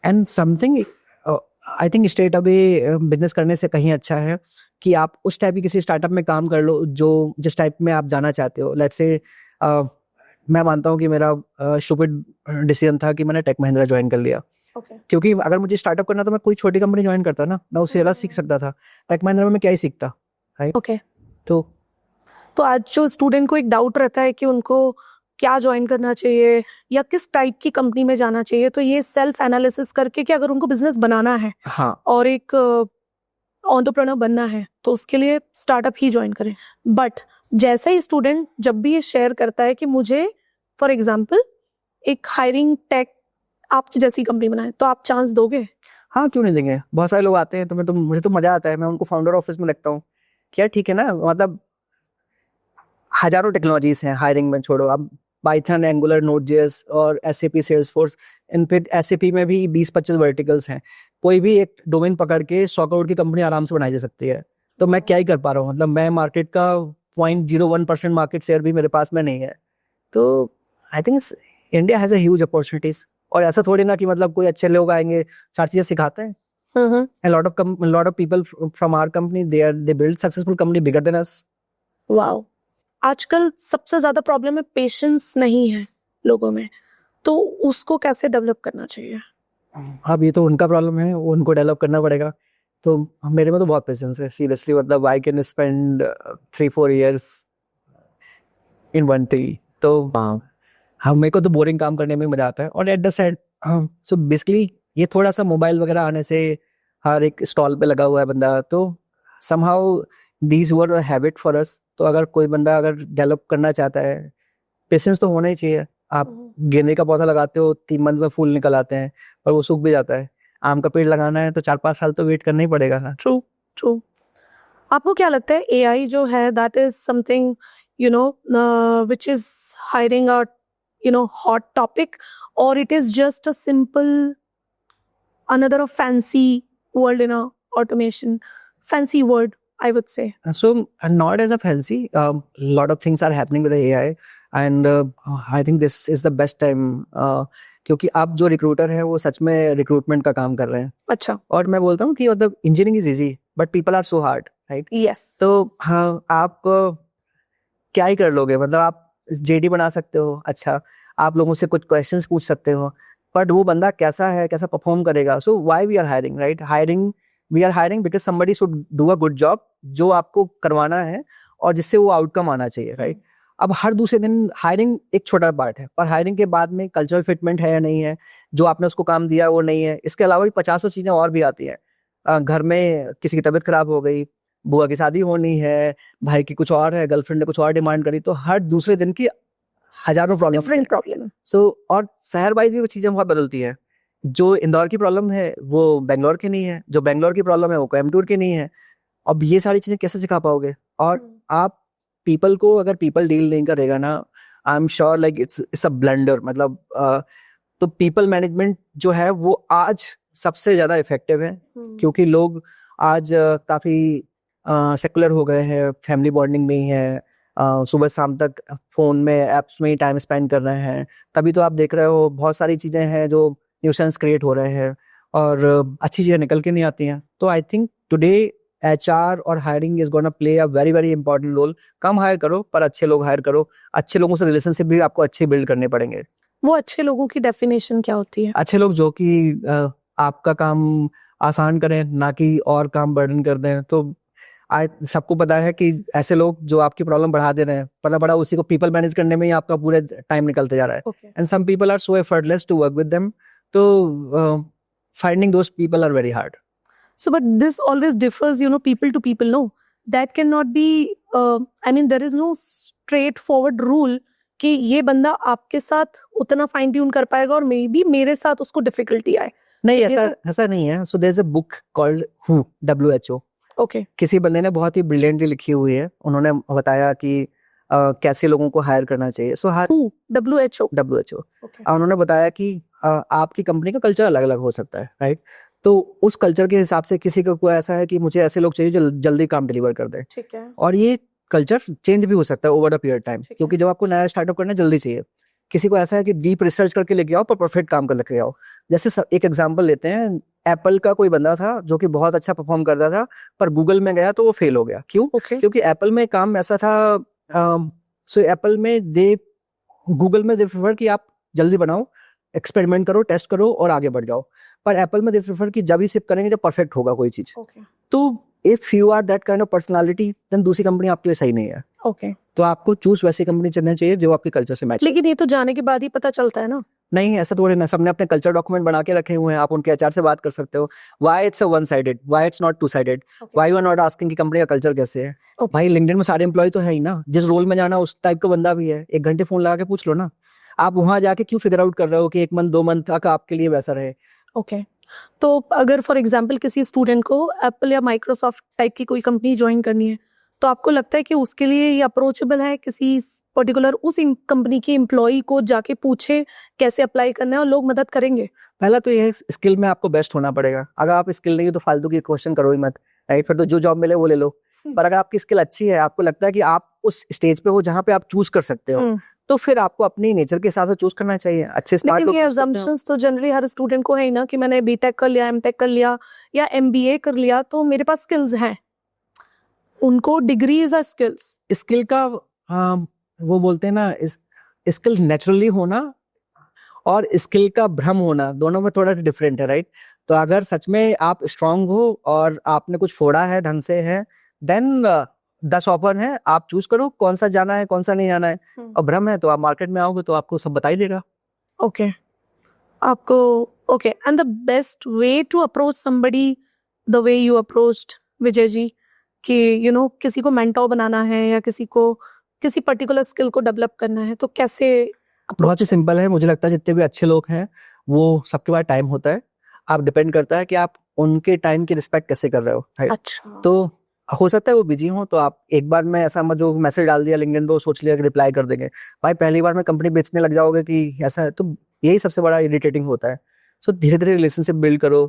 And something I think straight away business करने से कहीं अच्छा है कि आप उस टाइप की किसी स्टार्टअप में काम कर लो जो जिस टाइप में आप जाना चाहते हो। लेट्स से मैं मानता हूँ कि मेरा स्टूपिड डिसीजन था कि मैंने टेक महिंद्रा ज्वाइन कर लिया। क्योंकि अगर मुझे स्टार्टअप करना तो मैं कोई छोटी कंपनी ज्वाइन करता ना, मैं उससे ज़्यादा सीख सकता था। टेक महिंद्रा में मैं क्या ही सीखता, राइट? ओके। तो आज जो स्टूडेंट को एक डाउट रहता है कि उनको क्या ज्वाइन करना चाहिए या किस टाइप की कंपनी में जाना चाहिए, तो ये सेल्फ एनालिसिस करके कि अगर उनको बिजनेस बनाना है हाँ, और एक एंटरप्रेन्योर बनना है तो उसके लिए स्टार्टअप ही ज्वाइन करें। बट जैसे ही स्टूडेंट जब भी ये शेयर करता है कि मुझे फॉर एग्जांपल एक हायरिंग टेक आप जैसी कंपनी बनाए, तो आप चांस दोगे? हाँ, क्यों नहीं देंगे। बहुत सारे लोग आते हैं तो मुझे तो मजा आता है, मैं उनको फाउंडर ऑफिस में रखता हूँ। क्या ठीक है ना, मतलब हजारों टेक्नोलॉजीज हैं हायरिंग में, छोड़ो अब पाइथन, एंगुलर, नोड.जेएस और एसएपी, सेल्सफोर्स। इनफैक्ट एसएपी में भी 20-25 वर्टिकल्स हैं। कोई भी एक डोमेन पकड़ के 100 करोड़ की कंपनी आराम से बनाई जा सकती है। तो मैं क्या ही कर पा रहा हूँ, मतलब मैं मार्केट का 0.01% मार्केट शेयर भी मेरे पास में नहीं है। तो I think India has a huge opportunities. और ऐसा थोड़ी ना कि मतलब कोई अच्छे लोग आएंगे 4 चीजें सिखाते हैं। A lot of people from our company, they build successful company bigger than us. Wow. आजकल सबसे ज्यादा प्रॉब्लम है पेशेंस नहीं है लोगों में, तो उसको कैसे डेवलप करना चाहिए? अब ये तो उनका प्रॉब्लम है, वो उनको डेवलप करना पड़ेगा। तो मेरे में तो बहुत पेशेंस है सीरियसली, मतलब I can spend 3-4 years in one tree. तो हाँ, मेरे को तो बोरिंग काम करने में मजा आता है। और at the side so basically ये थोड़ा सा मोबाइल वगैरह आने से हर एक स्टॉल पे लगा हुआ है बंदा, तो somehow these were habit for us. तो अगर कोई बंदा अगर डेवलप करना चाहता है, पेशेंस तो होना ही चाहिए। आप गेंदे का पौधा लगाते हो, 3 मंथ में फूल निकल आते हैं, पर वो सूख भी जाता है। आम का पेड़ लगाना है तो 4-5 साल तो वेट करना ही पड़ेगा ना। True true. आपको क्या लगता है एआई जो है that is something which is hiring a hot topic, or it is just a simple another a fancy word in a automation, fancy word I would say? So not as a fancy, lot of things are happening with the AI and I think this is the best time, क्योंकि आप जो रिक्रूटर है वो सच में रिक्रूटमेंट का काम कर रहे हैं। अच्छा। और मैं बोलता हूँ कि मतलब engineering is easy but people are so hard, right? Yes. तो हाँ, आप क्या ही कर लोगे, मतलब आप जेडी बना सकते हो, अच्छा आप लोगों से कुछ क्वेश्चंस पूछ सकते हो, बट वो बंदा कैसा है, कैसा परफॉर्म करेगा। So why we are hiring, right? We are hiring because somebody should do a good job जो आपको करवाना है और जिससे वो आउटकम आना चाहिए, राइट? अब हर दूसरे दिन हायरिंग एक छोटा पार्ट है, पर हायरिंग के बाद में कल्चरल फिटमेंट है या नहीं है, जो आपने उसको काम दिया वो नहीं है, इसके अलावा भी 50 चीजें और भी आती है। घर में किसी की तबीयत खराब हो गई, बुआ की शादी होनी है, भाई की कुछ और है, गर्लफ्रेंड ने कुछ और डिमांड करी, तो हर दूसरे दिन की हजारों प्रॉब्लम। सो और शहर वाइज भी वो चीजें बहुत बदलती है। जो इंदौर की प्रॉब्लम है वो बेंगलोर की नहीं है, जो बेंगलोर की प्रॉब्लम है वो कोयम्बटूर की नहीं है। अब ये सारी चीजें कैसे सिखा पाओगे? और आप पीपल को अगर पीपल डील नहीं करेगा ना, I am sure like it's a blunder. मतलब तो पीपल मैनेजमेंट जो है वो आज सबसे ज्यादा इफेक्टिव है, क्योंकि लोग आज काफी सेकुलर हो गए हैं, फैमिली बॉन्डिंग में ही है, सुबह शाम तक फोन में एप्स में ही टाइम स्पेंड कर रहे हैं। तभी तो आप देख रहे हो बहुत सारी चीजें हैं जो न्यूसेंस क्रिएट हो रहे हैं और अच्छी चीज़ें निकल के नहीं आती हैं। तो आई थिंक टुडे एचआर और hiring is gonna play a very very important role. कम हायर करो पर अच्छे लोग हायर करो, अच्छे लोगों से रिलेशनशिप भी आपको अच्छे बिल्ड करने पड़ेंगे। वो अच्छे लोगों की डेफिनेशन क्या होती है? अच्छे लोग जो कि आपका काम आसान करें, ना कि और काम बर्डन कर दें। तो आज सबको पता है कि ऐसे लोग जो आपकी प्रॉब्लम बढ़ा दे रहे हैं, पता पड़ा उसी को पीपल मैनेज करने में ही आपका पूरा टाइम निकलते जा रहा है। Okay. And some people are so effortless to work with them, तो finding those people are very hard. So, but this always differs, you know, people to people. No, that cannot be. I mean, there is no straightforward rule कि ये बंदा आपके साथ उतना फाइन ट्यून कर पाएगा और मे बी मेरे साथ उसको डिफिकल्टी आए। नहीं, ये ऐसा नहीं है। So there is a book called WHO, WHO। Okay, किसी बंदे ने बहुत ही ब्रिलियंटली लिखी हुई है। उन्होंने बताया कि कैसे लोगों को हायर करना चाहिए। सो WHO। WHO ओके, उन्होंने बताया कि आपकी कंपनी का कल्चर अलग अलग हो सकता है, राइट? तो उस कल्चर के हिसाब से किसी का कोई ऐसा है कि मुझे ऐसे लोग चाहिए जो जल्दी काम डिलीवर कर दे, ठीक है। और ये कल्चर चेंज भी हो सकता है ओवर द पीरियड टाइम, ठीक है। क्योंकि जब आपको नया स्टार्टअप करना है जल्दी चाहिए। किसी को ऐसा है कि डीप रिसर्च करके लेके आओ पर परफेक्ट काम कर लेके आओ। जैसे एक एग्जांपल लेते हैं, एप्पल का कोई बंदा था जो कि बहुत अच्छा परफॉर्म करता था, पर गूगल में गया तो वो फेल हो गया। क्यों? ओके, क्योंकि एप्पल में काम ऐसा था, सो एप्पल में गूगल में दे प्रेफर कि आप जल्दी बनाओ, एक्सपेरिमेंट करो, टेस्ट करो और आगे बढ़ जाओ। पर एप्पल में दे प्रेफर कि जब ही सिर्फ करेंगे जब परफेक्ट होगा कोई चीज। ओके, तो if you are that kind of personality, then दूसरी कंपनी आपके लिए सही नहीं है। ओके। तो आपको चूज वैसी कंपनी चुनना चाहिए जो आपके कल्चर से मैच। लेकिन ये तो जाने के बाद ही पता चलता है ना। नहीं, ऐसा थोड़ी ना, सबने अपने कल्चर डॉक्यूमेंट बना के रखे हुए हैं, आप उनके एचआर से बात कर सकते हो। Why it's a one sided, why it's not two sided, why you are not asking कि कंपनी का कल्चर कैसे है। Okay. भाई लिंक्डइन में सारे एम्प्लॉय तो है ही ना, जिस रोल में जाना उस टाइप का बंदा भी है। 1 घंटे फोन लगा के पूछ लो ना। आप वहां जाके क्यों फिगर आउट कर रहे हो कि 1 मंथ 2 मंथ तक आपके लिए वैसा रहे। ओके, तो अगर फॉर एग्जांपल किसी स्टूडेंट को एप्पल या माइक्रोसॉफ्ट टाइप की कोई कंपनी ज्वाइन करनी है, तो आपको लगता है कि उसके लिए ये अप्रोचेबल है किसी पर्टिकुलर उस कंपनी के एम्प्लॉय को जाके पूछे कैसे अप्लाई करना है और लोग मदद करेंगे? पहला तो ये स्किल में आपको बेस्ट होना पड़ेगा। अगर आप स्किल नहीं हो तो फालतू की क्वेश्चन करो ही मत, राइट? फिर तो जो जॉब मिले वो ले लो। पर अगर आपकी स्किल अच्छी है, आपको लगता है कि आप उस स्टेज पे हो जहाँ पे आप चूज कर सकते हो, तो फिर आपको अपनी नेचर के हिसाब से चूज करना चाहिए। अच्छे स्मार्ट लेकिन लोग ये choose करते हो। अजम्पशंस तो जनरली हर स्टूडेंट को है ही ना कि मैंने बीटेक कर लिया, एमटेक कर लिया या एमबीए कर लिया तो मेरे पास स्किल्स हैं। उनको डिग्रीज आर स्किल्स। स्किल का वो बोलते हैं ना, स्किल नेचुरली होना और स्किल का भ्रम होना, दोनों में थोड़ा डिफरेंट है, राइट? तो अगर सच में आप स्ट्रांग हो और आपने कुछ फोड़ा है, ढंग से है, देन 10 ऑफर है, आप चूज करो कौन सा जाना है कौन सा नहीं जाना है। और भ्रम है तो आप मार्केट में आओगे तो आपको सब बता ही देगा। ओके, आपको okay. And the best way to approach somebody the way you approached Vijay ji, कि यू नो किसी को मेंटोर बनाना है या किसी को किसी पर्टिकुलर स्किल को डेवलप करना है तो कैसे? बहुत ही सिंपल है। मुझे लगता है जितने भी अच्छे लोग हैं वो सबके पास टाइम होता है। आप डिपेंड करता है कि आप उनके टाइम की रिस्पेक्ट कैसे कर रहे हो, राइट? अच्छा, तो हो सकता है वो बिजी हो, तो आप एक बार में ऐसा मत जो मैसेज डाल दिया लिंक्डइन पे सोच लिया कि रिप्लाई कर देंगे। भाई पहली बार में कंपनी बेचने लग जाओगे कि ऐसा है, तो यही सबसे बड़ा इरिटेटिंग होता है। सो धीरे धीरे रिलेशनशिप बिल्ड करो।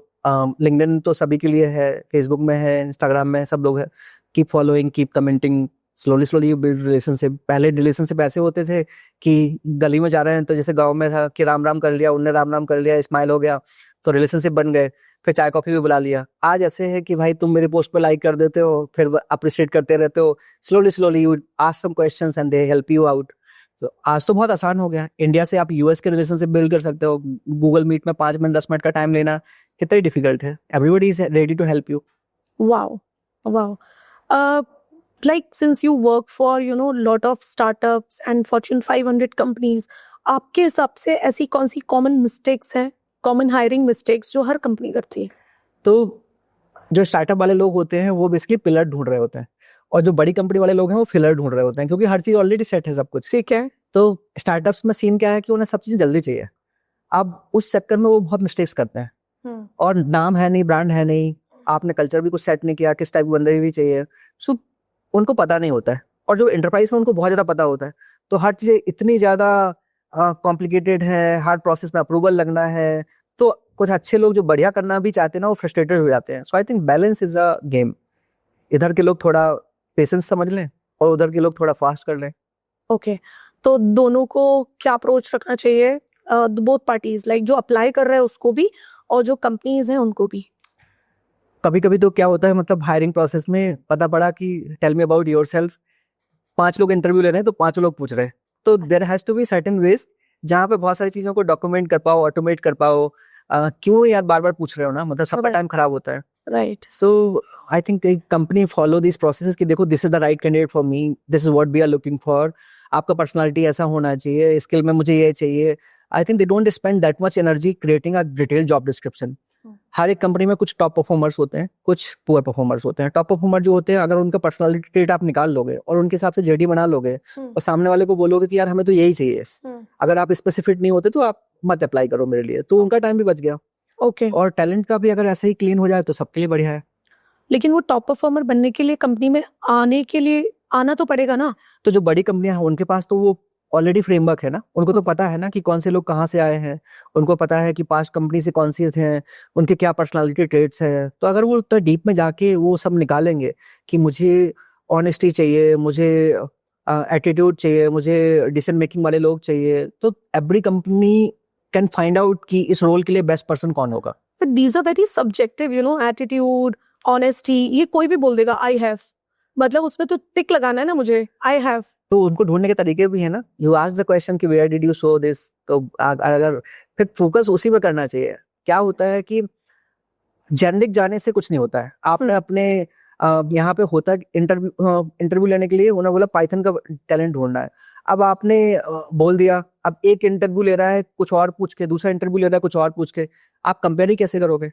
लिंक्डइन तो सभी के लिए है, फेसबुक में है, इंस्टाग्राम में है, सब लोग है। Keep following, keep commenting, slowly slowly you build relationship. पहले रिलेशनशिप ऐसे होते थे कि गली में जा रहे हैं तो जैसे गांव में था कि राम राम कर लिया, उनने राम राम कर लिया, स्माइल हो गया तो रिलेशनशिप बन गए, फिर चाय कॉफी भी बुला लिया। आज ऐसे है कि भाई तुम मेरे पोस्ट पे लाइक कर देते हो, फिर अप्रिशिएट करते रहते हो। Slowly slowly you ask some questions and they help you out. तो आज तो बहुत आसान हो गया। इंडिया से आप यूएस के रिलेशनशिप बिल्ड कर सकते हो। गूगल मीट में 5 मिनट 10 मिनट का टाइम लेना कितना डिफिकल्ट है। Everybody is ready to help you. wow, wow. Like since you work for you know lot of startups and Fortune 500 companies, आपके हिसाब से ऐसी कौन सी कॉमन मिस्टेक्स हैं, कॉमन हायरिंग मिस्टेक्स जो हर कंपनी करती है? तो जो स्टार्टअप वाले लोग होते हैं वो बेसिकली पिलर ढूंढ रहे होते हैं, और जो बड़ी कंपनी वाले लोग हैं वो फिलर ढूंढ रहे होते हैं, क्योंकि हर चीज ऑलरेडी सेट है सब कुछ। ठीक है। तो स्टार्टअप्स में सीन क्या है कि उन्हें सब चीजें जल्दी चाहिए। अब उस चक्कर में वो बहुत मिस्टेक्स करते हैं, और नाम है नहीं, ब्रांड है नहीं, आपने कल्चर भी कुछ सेट नहीं किया, किस टाइप के बंदे भी चाहिए, सो उनको पता नहीं होता है। और जो एंटरप्राइज में उनको बहुत ज्यादा पता होता है, तो हर चीजें इतनी ज्यादा कॉम्प्लिकेटेड है, हार्ड प्रोसेस में अप्रूवल लगना है, तो कुछ अच्छे लोग जो बढ़िया करना भी चाहते हैं ना वो फ्रस्ट्रेटेड हो जाते हैं। So I think balance is a game. इधर के लोग थोड़ा पेशेंस समझ लें और उधर के लोग थोड़ा फास्ट कर लें। ओके, तो दोनों को क्या अप्रोच रखना चाहिए? बोथ पार्टीज, लाइक जो अप्लाई कर रहे हैं उसको भी और जो कंपनीज हैं उनको भी? कभी कभी तो क्या होता है, मतलब हायरिंग प्रोसेस में पता पड़ा कि tell me about yourself, 5 लोग इंटरव्यू ले रहे हैं तो 5 लोग पूछ रहे हैं, तो there has to be certain ways जहाँ पे बहुत सारी चीजों को डॉक्यूमेंट कर पाओ, ऑटोमेट कर पाओ। क्यों यार बार बार पूछ रहे हो ना, मतलब सबका Right. टाइम खराब होता है। Right. So I think company follow this process कि देखो this is the right candidate for me, this is what we are looking for, आपका पर्सनालिटी ऐसा होना चाहिए, स्किल में मुझे ये चाहिए। I think they don't spend that much energy creating a detail job description. हर एक कंपनी में कुछ टॉप परफॉर्मर्स होते हैं, कुछ पुअर परफॉर्मर्स होते हैं। टॉप परफॉर्मर जो होते हैं, अगर उनका पर्सनालिटी ट्रेट आप निकाल लोगे और उनके हिसाब से जेडी बना लोगे और सामने वाले को बोलोगे कि यार हमें तो यही चाहिए, अगर आप स्पेसिफिक नहीं होते तो आप मत अप्लाई करो मेरे लिए, तो उनका टाइम भी बच गया। ओके। और टैलेंट का भी अगर ऐसे ही क्लीन हो जाए तो सबके लिए बढ़िया है। लेकिन वो टॉप परफॉर्मर बनने के लिए कंपनी में आने के लिए आना तो पड़ेगा ना? तो जो बड़ी कंपनियां हैं उनके पास तो वो ऑलरेडी फ्रेमवर्क है ना, उनको तो पता है ना कि कौन से लोग कहाँ से आए हैं, उनको पता है कि पास्ट कंपनी से कौन सी थे, उनके क्या पर्सनालिटी ट्रेट्स है। तो अगर वो उतना डीप में जाके वो सब निकालेंगे कि मुझे ऑनेस्टी चाहिए, मुझे एटीट्यूड चाहिए, मुझे डिसीजन मेकिंग वाले लोग चाहिए, तो every company can find out कि इस रोल के लिए बेस्ट पर्सन कौन होगा। But these are very subjective, you know, attitude, honesty, ये कोई भी बोल देगा आई हैव, मतलब उसमें तो टिक लगाना है ना मुझे, आई हैव। तो उनको ढूंढने के तरीके भी है ना। यू आस्क द क्वेश्चन कि where did you show this, तो अगर फिर फोकस उसी में करना चाहिए। क्या होता है कि जेनरिक जाने से कुछ नहीं होता है। आपने अपने यहाँ पे होता है इंटरव्यू लेने के लिए उन्होंने बोला पाइथन का टैलेंट ढूंढना है। अब आपने बोल दिया, अब एक इंटरव्यू ले रहा है कुछ और पूछ के, दूसरा इंटरव्यू ले रहा है कुछ और पूछ के, आप कंपेयर ही कैसे करोगे?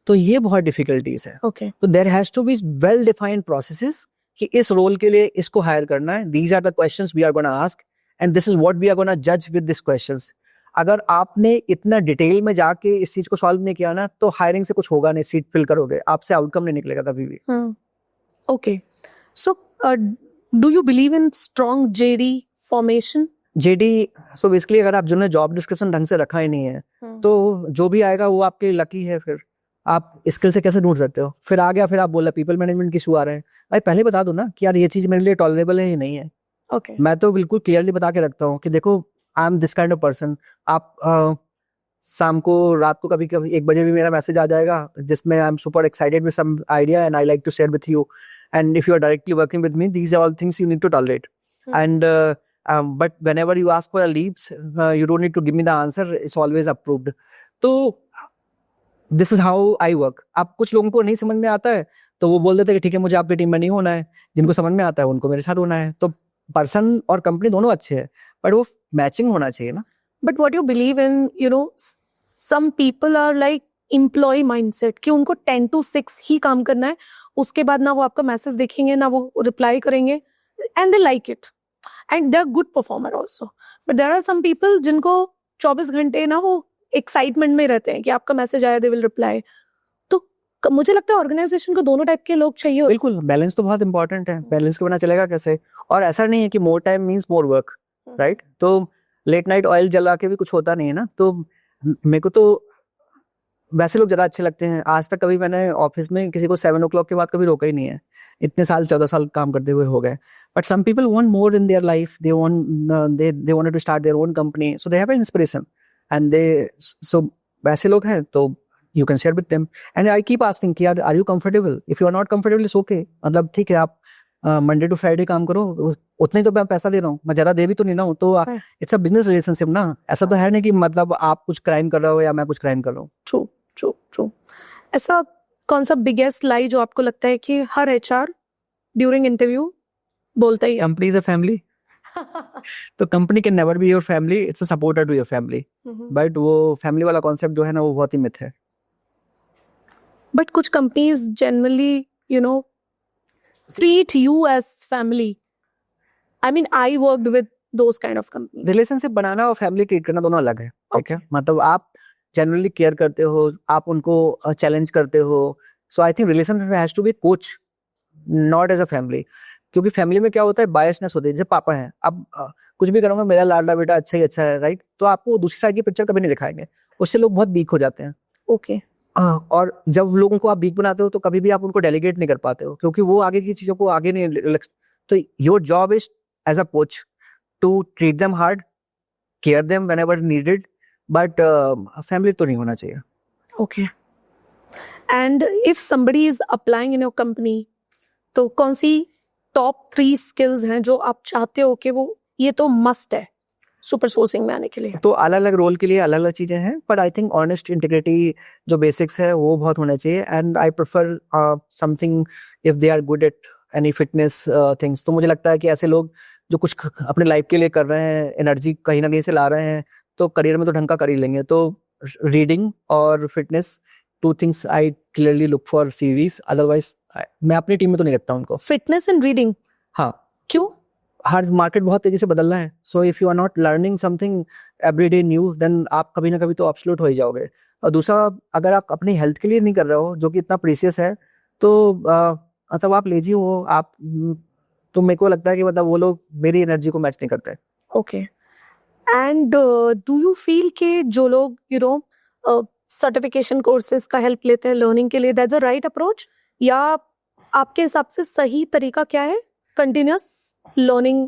तो ये बहुत डिफिकल्टीज है। ओके। तो there has to be well defined processes कि इस रोल के लिए इसको हायर करना है, these are the questions we are gonna ask and this is what we are gonna जज विद दिस क्वेश्चंस। अगर आपने इतना डिटेल में जाके इस चीज को सॉल्व नहीं किया ना, तो हायरिंग से कुछ होगा नहीं, सीट फिल करोगे, आपसे आउटकम नहीं निकलेगा कभी भी। Okay, so do you believe in strong JD formation? JD, so basically अगर आप जो जॉब डिस्क्रिप्शन ढंग से रखा ही नहीं है, तो जो भी आएगा वो आपके लकी है। फिर आप स्किल से कैसे ढूंढ सकते हो? फिर आ गया, फिर आप बोला पीपल मैनेजमेंट की इशू आ रहे हैं, भाई पहले बता दो ना कि यार ये चीज मेरे लिए टॉलरेबल है या नहीं है। ओके। मैं तो बिल्कुल क्लियरली बता के रखता हूँ कि देखो I am this kind of person. आप शाम को रात को कभी कभी 1 बजे भी मेरा मैसेज आ जाएगा जिसमें I am super excited with some idea and I like to share with you, and if you are directly working with me, these are all things you need to tolerate. And but whenever you ask for a leaves, you don't need to give me the answer, it's always approved. तो this is how I work. आप कुछ लोगों को नहीं समझ में आता है तो वो बोल देते हैं कि ठीक है मुझे आपकी टीम में नहीं होना है, जिनको समझ में आता है उनको मेरे साथ होना है। तो पर्सन और कंपनी दोनों अच्छे हैं, बट वो मैचिंग होना चाहिए ना। But what you believe in, you know, some people are like employ mindset कि उनको 10 to 6 ही काम करना है, उसके बाद ना वो आपका मैसेज देखेंगे ना वो रिप्लाई करेंगे, and they like it and they are good performer also. But there are some people जिनको 24 घंटे ना वो एक्साइटमेंट में रहते हैं कि आपका मैसेज आया, दे विल रिप्लाई। तो मुझे लगता है ऑर्गेनाइजेशन को दोनों टाइप के लोग चाहिए। बिल्कुल, बैलेंस तो बहुत इंपॉर्टेंट है, बैलेंस के बिना चलेगा कैसे? और ऐसा नहीं है कि more time means more work, right? तो लेट नाइट ऑयल जला के भी कुछ होता नहीं है ना। तो मेरे को तो वैसे लोग ज्यादा अच्छे लगते हैं। आज तक कभी मैंने ऑफिस में किसी को 7 o'clock के बाद कभी रोका ही नहीं है, इतने साल 14 साल काम करते हुए हो गए। But some people want more in their life, they wanted to start their own company, so they have an inspiration and they, so वैसे लोग हैं तो you can share with them. And I keep asking कि यार are you comfortable? If you are not comfortable it's okay, मतलब ठीक है आप मंडे टू फ्राइडे काम करो, उतना ही तो मैं पैसा दे रहा हूँ, मैं ज्यादा दे भी तो नहीं रहा हूँ। तो इट्स अ बिजनेस रिलेशनशिप ना, ऐसा तो है नहीं कि मतलब आप कुछ क्राइम कर रहे हो या मैं कुछ क्राइम कर रहा हूँ। True true true. ऐसा कौन सा बिगेस्ट लाई जो आपको लगता है कि हर एचआर ड्यूरिंग इंटरव्यू बोलता ही है? Company is a family. तो company can never be your family, it's a supporter to your family. But वो फैमिली वाला कॉन्सेप्ट जो है ना वो बहुत ही मिथ है। बट कुछ companies generally, you know, treat you as family. I mean, I worked with those kind of companies. Relationship बनाना और फैमिली ट्रीट करना दोनों अलग है, ठीक है? मतलब आप जनरली केयर करते हो, आप उनको चैलेंज करते हो। So I think relationship has to be coach, not as a family. क्योंकि फैमिली में क्या होता है, बायसनेस होती है। जैसे पापा हैं, अब कुछ भी करूंगा मेरा लाडला बेटा अच्छा ही अच्छा है, राइट? तो आपको दूसरी साइड की पिक्चर कभी नहीं दिखाएंगे, उससे लोग बहुत वीक हो जाते हैं। Okay. और जब लोगों को आप वीक बनाते हो तो कभी भी आप उनको डेलीगेट नहीं कर पाते हो, क्योंकि वो आगे की चीजों को आगे नहीं। तो your job is as a coach to treat them hard, care them whenever needed, but family तो नहीं होना चाहिए। Okay. And if somebody is applying in your company, तो कौन सी टॉप 3 स्किल्स हैं जो आप चाहते हो कि वो ये तो मस्ट है सुपर सोर्सिंग में आने के लिए? तो अलग अलग रोल के लिए अलग अलग चीजें हैं, but I think honest integrity जो बेसिक्स है वो बहुत होना चाहिए। And I prefer something if they are good at any fitness things. तो मुझे लगता है कि ऐसे लोग जो कुछ अपने लाइफ के लिए कर रहे हैं, एनर्जी कहीं ना कहीं से ला रहे हैं, तो करियर में तो ढंग का कर ही लेंगे। तो रीडिंग और fitness, 2 things I clearly look for series. Otherwise मैं अपनी टीम में तो नहीं रखता उनको। फिटनेस एंड रीडिंग, हाँ, क्यों? हर मार्केट बहुत तेजी से बदल रहा है। So if you are not learning something everyday new, then आप कभी ना कभी तो ऑब्सोल्यूट हो ही जाओगे। और दूसरा, अगर आप अपनी हेल्थ के लिए नहीं कर रहे हो, जो कि इतना प्रीशियस है, तो मतलब आप लेजी हो, आप तो मेरे को लगता है कि मतलब वो लोग मेरी एनर्जी को मैच नहीं करते। Okay. And do you feel कि जो लोग सर्टिफिकेशन कोर्सेज का हेल्प लेते हैं लर्निंग के लिए, दैट्स अ राइट अप्रोच, या आपके हिसाब से सही तरीका क्या है कंटिन्यूअस लर्निंग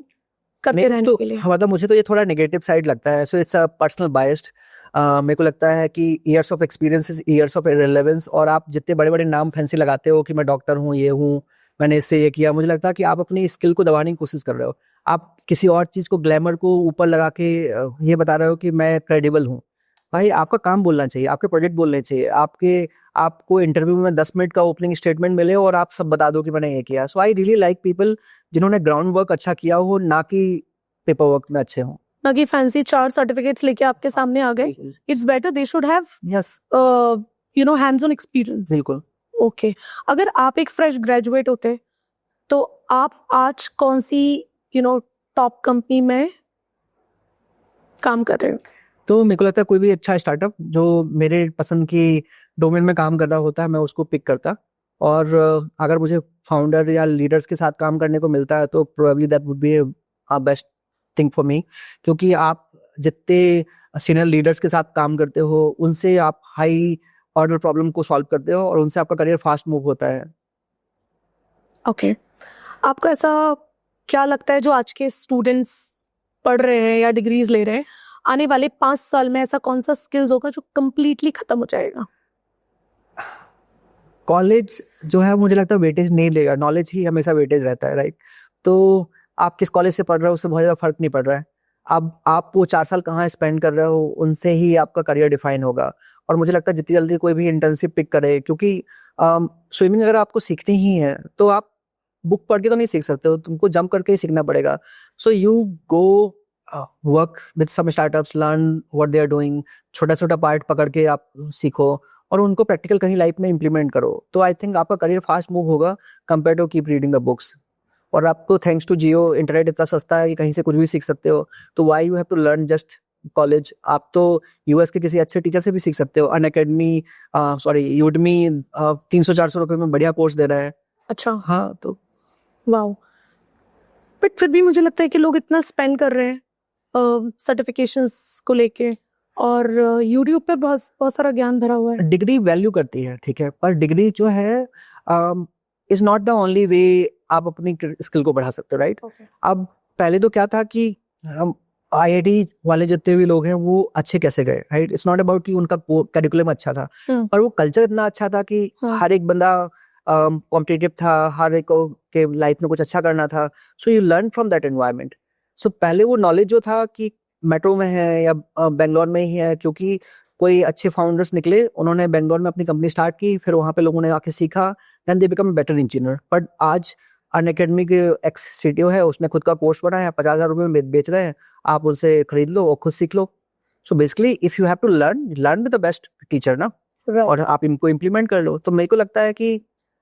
करते रहने के लिए? मतलब मुझे तो ये थोड़ा नेगेटिव साइड लगता है। So it's a personal biased. मेरे को लगता है कि years of experience is years of relevance. और आप जितने बड़े बड़े नाम फैंसी लगाते हो कि मैं डॉक्टर हूँ, ये हूँ, मैंने इससे ये किया, मुझे लगता है कि आप अपनी स्किल को दबाने की कोशिश कर रहे हो। आप किसी और चीज को, ग्लैमर को ऊपर लगा के ये बता रहे हो कि मैं क्रेडिबल हूँ। भाई आपका काम बोलना चाहिए, आपके प्रोजेक्ट बोलने चाहिए, आपको इंटरव्यू में 10 मिनट का ओपनिंग स्टेटमेंट मिले और आप सब बता दो कि मैंने ये किया। सो आई रियली लाइक पीपल जिन्होंने ग्राउंड वर्क अच्छा किया हो, ना कि पेपर वर्क में अच्छे हों। ना कि फैंसी 4 सर्टिफिकेट्स लेके आपके सामने आ गए। It's better they should have yes, hands on experience. बिल्कुल। ओके। अगर आप एक फ्रेश ग्रेजुएट होते तो आप आज कौन सी टॉप कंपनी में काम कर रहे हो? तो मेरे को लगता है कोई भी अच्छा स्टार्टअप जो मेरे पसंद की डोमेन में काम कर रहा होता है, मैं उसको पिक करता। और अगर मुझे फाउंडर या लीडर्स के साथ काम करने को मिलता है, तो probably that would be a best thing for me. क्योंकि आप जितने सीनियर लीडर्स के साथ काम करते हो, उनसे आप हाई ऑर्डर प्रॉब्लम को सॉल्व करते हो, और उनसे आपका करियर फास्ट मूव होता है। ओके। आपको ऐसा क्या लगता है, जो आज के स्टूडेंट्स पढ़ रहे हैं या डिग्रीज ले रहे हैं, आने वाले 5 साल में ऐसा कौन सा स्किल्स होगा जो कंप्लीटली खत्म हो जाएगा? कॉलेज जो है मुझे लगता है वेटेज नहीं लेगा, नॉलेज ही हमेशा वेटेज रहता है, राइट? तो आप किस कॉलेज से पढ़ रहे हो उससे बहुत ज़्यादा फर्क नहीं पड़ रहा है। अब आप वो 4 साल कहाँ स्पेंड कर रहे हो, उनसे ही आपका करियर डिफाइन होगा। और मुझे लगता है जितनी जल्दी कोई भी इंटर्नशिप पिक करे, क्योंकि स्विमिंग अगर आपको सीखनी ही है तो आप बुक पढ़ के तो नहीं सीख सकते हो, तुमको जंप करके ही सीखना पड़ेगा। So you go work with some startups, learn what they are doing, छोटा छोटा पार्ट पकड़ के आप सीखो और उनको प्रैक्टिकल कहीं लाइफ में इंप्लीमेंट करो। तो आई थिंक आपका करियर फास्ट मूव होगा compare to keep reading the books. और आपको थैंक्स टू जियो इंटरनेट इतना सस्ता है कि कहीं से कुछ भी सीख सकते हो। तो why you have to learn just college? आप तो यूएस के किसी अच्छे टीचर से भी सीख सकते हो। अनअकैडमी, यूडमी 300-400 रुपए में बढ़िया कोर्स दे रहा है। अच्छा। हाँ, तो वाओ। बट फिर भी मुझे लगता है कि लोग इतना स्पेंड कर रहे हैं सर्टिफिकेशंस को लेके, और यूट्यूब पे बहुत सारा ज्ञान भरा हुआ है। डिग्री वैल्यू करती है, ठीक है, पर डिग्री जो है is not the only way आप अपनी स्किल को बढ़ा सकते हो, राइट? अब पहले तो क्या था कि हम आईआईटी वाले जितने भी लोग हैं वो अच्छे कैसे गए, राइट? इट्स नॉट अबाउट कि उनका करिकुलम अच्छा था, पर वो कल्चर इतना अच्छा था कि हर एक बंदा कॉम्पिटिटिव था, हर एक के लाइफ में कुछ अच्छा करना था। So you learn from that environment. So पहले वो नॉलेज जो था कि मेट्रो में है या बेंगलोर में ही है, क्योंकि कोई अच्छे फाउंडर्स निकले, उन्होंने बेंगलोर में अपनी कंपनी स्टार्ट की, फिर वहाँ पे लोगों ने आके सीखा, then they become better engineer. But आज अनअकैडमी के एक्स सीटीओ है, उसने खुद का कोर्स बनाया, 50,000 रुपये में बेच रहे हैं, आप उनसे खरीद लो और खुद सीख लो। So basically if you have to learn with the best teacher ना, और आप इनको इम्प्लीमेंट कर लो। तो मेरे को लगता है कि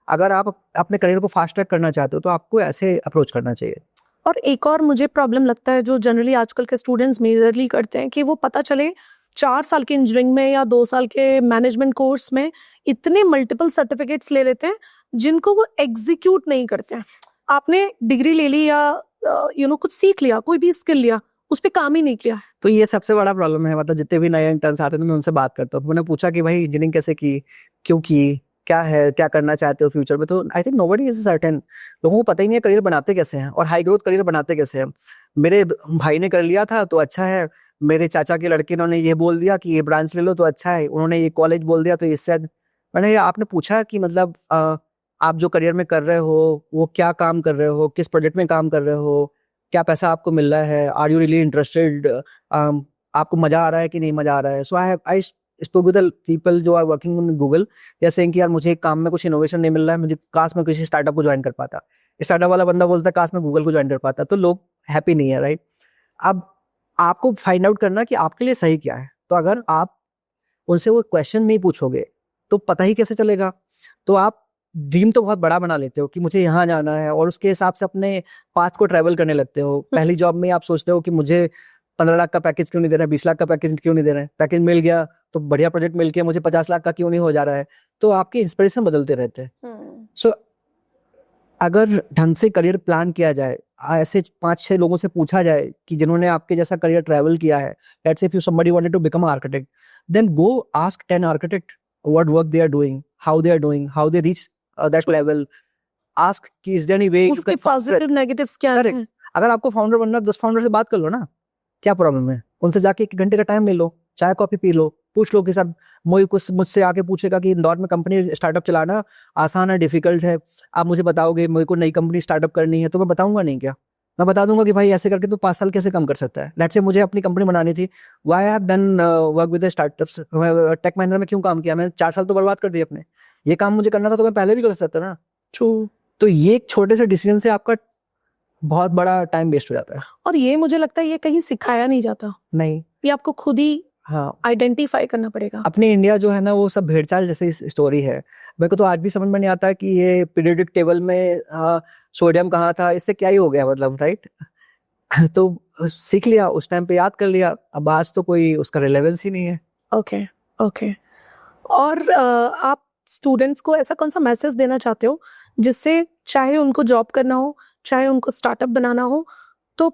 अगर आप अपने करियर को फास्ट ट्रैक करना चाहते हो तो आपको ऐसे अप्रोच करना चाहिए। और एक और मुझे प्रॉब्लम लगता है जो जनरली आजकल के स्टूडेंट्स मेजरली करते हैं, कि वो पता चले 4 साल के इंजीनियरिंग में या 2 साल के मैनेजमेंट कोर्स में इतने मल्टीपल सर्टिफिकेट्स ले लेते हैं जिनको वो एग्जीक्यूट नहीं करते हैं। आपने डिग्री ले ली या कुछ सीख लिया, कोई भी स्किल लिया, उस पर काम ही नहीं किया। तो ये सबसे बड़ा प्रॉब्लम है। मतलब जितने भी नए इंटर्न्स आते हैं मैं उनसे बात करता हूँ, मैंने पूछा कि भाई इंजीनियरिंग कैसे की, क्यों की, क्या है, क्या करना चाहते हो फ्यूचर में, तो I think nobody is certain. लोगों को पता ही नहीं है करियर बनाते कैसे हैं और हाई ग्रोथ करियर बनाते कैसे हैं। मेरे भाई ने कर लिया था तो अच्छा है, मेरे चाचा के लड़के ने ये बोल दिया कि ये ब्रांच ले लो तो अच्छा है, उन्होंने ये कॉलेज बोल दिया तो इससे मैंने आपने पूछा कि मतलब आप जो करियर में कर रहे हो वो क्या काम कर रहे हो, किस प्रोजेक्ट में काम कर रहे हो, क्या पैसा आपको मिल रहा है, आर यू रियली इंटरेस्टेड, आपको मजा आ रहा है कि नहीं मजा आ रहा है। So I spoke with the people जो आर वर्किंग इन गूगल, या सेइंग कि यार मुझे एक काम में कुछ इनोवेशन नहीं मिल रहा है, मुझे काश मैं किसी स्टार्टअप को ज्वाइन कर पाता। स्टार्टअप वाला बंदा बोलता है काश मैं गूगल को ज्वाइन कर पाता, तो लोग हैप्पी नहीं है, राइट। अब आपको फाइंड आउट करना कि आपके लिए सही क्या है। तो अगर आप उनसे वो क्वेश्चन नहीं पूछोगे तो पता ही कैसे चलेगा। तो आप ड्रीम तो बहुत बड़ा बना लेते हो कि मुझे यहाँ जाना है और उसके हिसाब से अपने पाथ को ट्रेवल करने लगते हो। पहली जॉब में आप सोचते हो कि मुझे 15 लाख का पैकेज क्यों नहीं दे रहे हैं, 20 लाख का पैकेज क्यों नहीं दे रहे हैं, पैकेज मिल गया तो बढ़िया प्रोजेक्ट मिल गया, मुझे 50 लाख का क्यों नहीं हो जा रहा है। तो आपके इंस्पिरेशन बदलते रहते हैं। सो अगर ढंग से करियर प्लान किया जाए, ऐसे 5-6 लोगों से पूछा जाए कि जिन्होंने आपके जैसा करियर ट्रैवल किया है, let's say if you somebody wanted to become architect, then go ask 10 architect what work they are doing, how they are doing, how they reach that level. Ask कि इज देयर एनी वे उसके पॉजिटिव नेगेटिव्स क्या हैं। अगर आपको फाउंडर बनना है 10 फाउंडर से बात कर लो ना, क्या प्रॉब्लम है। उनसे जाके 1 घंटे का टाइम ले लो, चाय कॉफी पी लो, पूछ लो कि सर मोई कुछ मुझसे आके पूछेगा कि इंदौर में कंपनी स्टार्टअप चलाना आसान है डिफिकल्ट है, आप मुझे बताओगे मुझे को नई कंपनी स्टार्टअप करनी है, तो मैं बताऊंगा नहीं क्या, मैं बता दूंगा कि भाई ऐसे करके तो 5 साल कैसे कम कर सकता है। लेट्स से मुझे अपनी कंपनी बनानी थी, why I have done work with startups, tech Mahindra में क्यों काम किया, मैंने 4 साल तो बर्बाद कर दिए अपने। ये काम मुझे करना था तो मैं पहले भी कर सकता ना। ट्रू। तो ये एक छोटे से डिसीजन से आपका बहुत बड़ा टाइम वेस्ट हो जाता है। और ये मुझे लगता है ये कहीं सिखाया नहीं जाता, नहीं, ये आपको खुद ही हाँ आइडेंटिफाई करना पड़ेगा। अपनी इंडिया जो है ना वो सब भेड़चाल जैसी स्टोरी है। मेरे को तो आज भी समझ में नहीं आता कि ये पीरियोडिक टेबल में सोडियम कहाँ था, इससे क्या ही हो गया मतलब, राइट। तो सीख लिया उस टाइम पे, याद कर लिया, अब आज तो कोई उसका रिलेवेंस ही नहीं है। Okay okay. और आप स्टूडेंट्स को ऐसा कौन सा मैसेज देना चाहते हो जिससे चाहे उनको जॉब करना हो, चाहे उनको स्टार्टअप बनाना हो, तो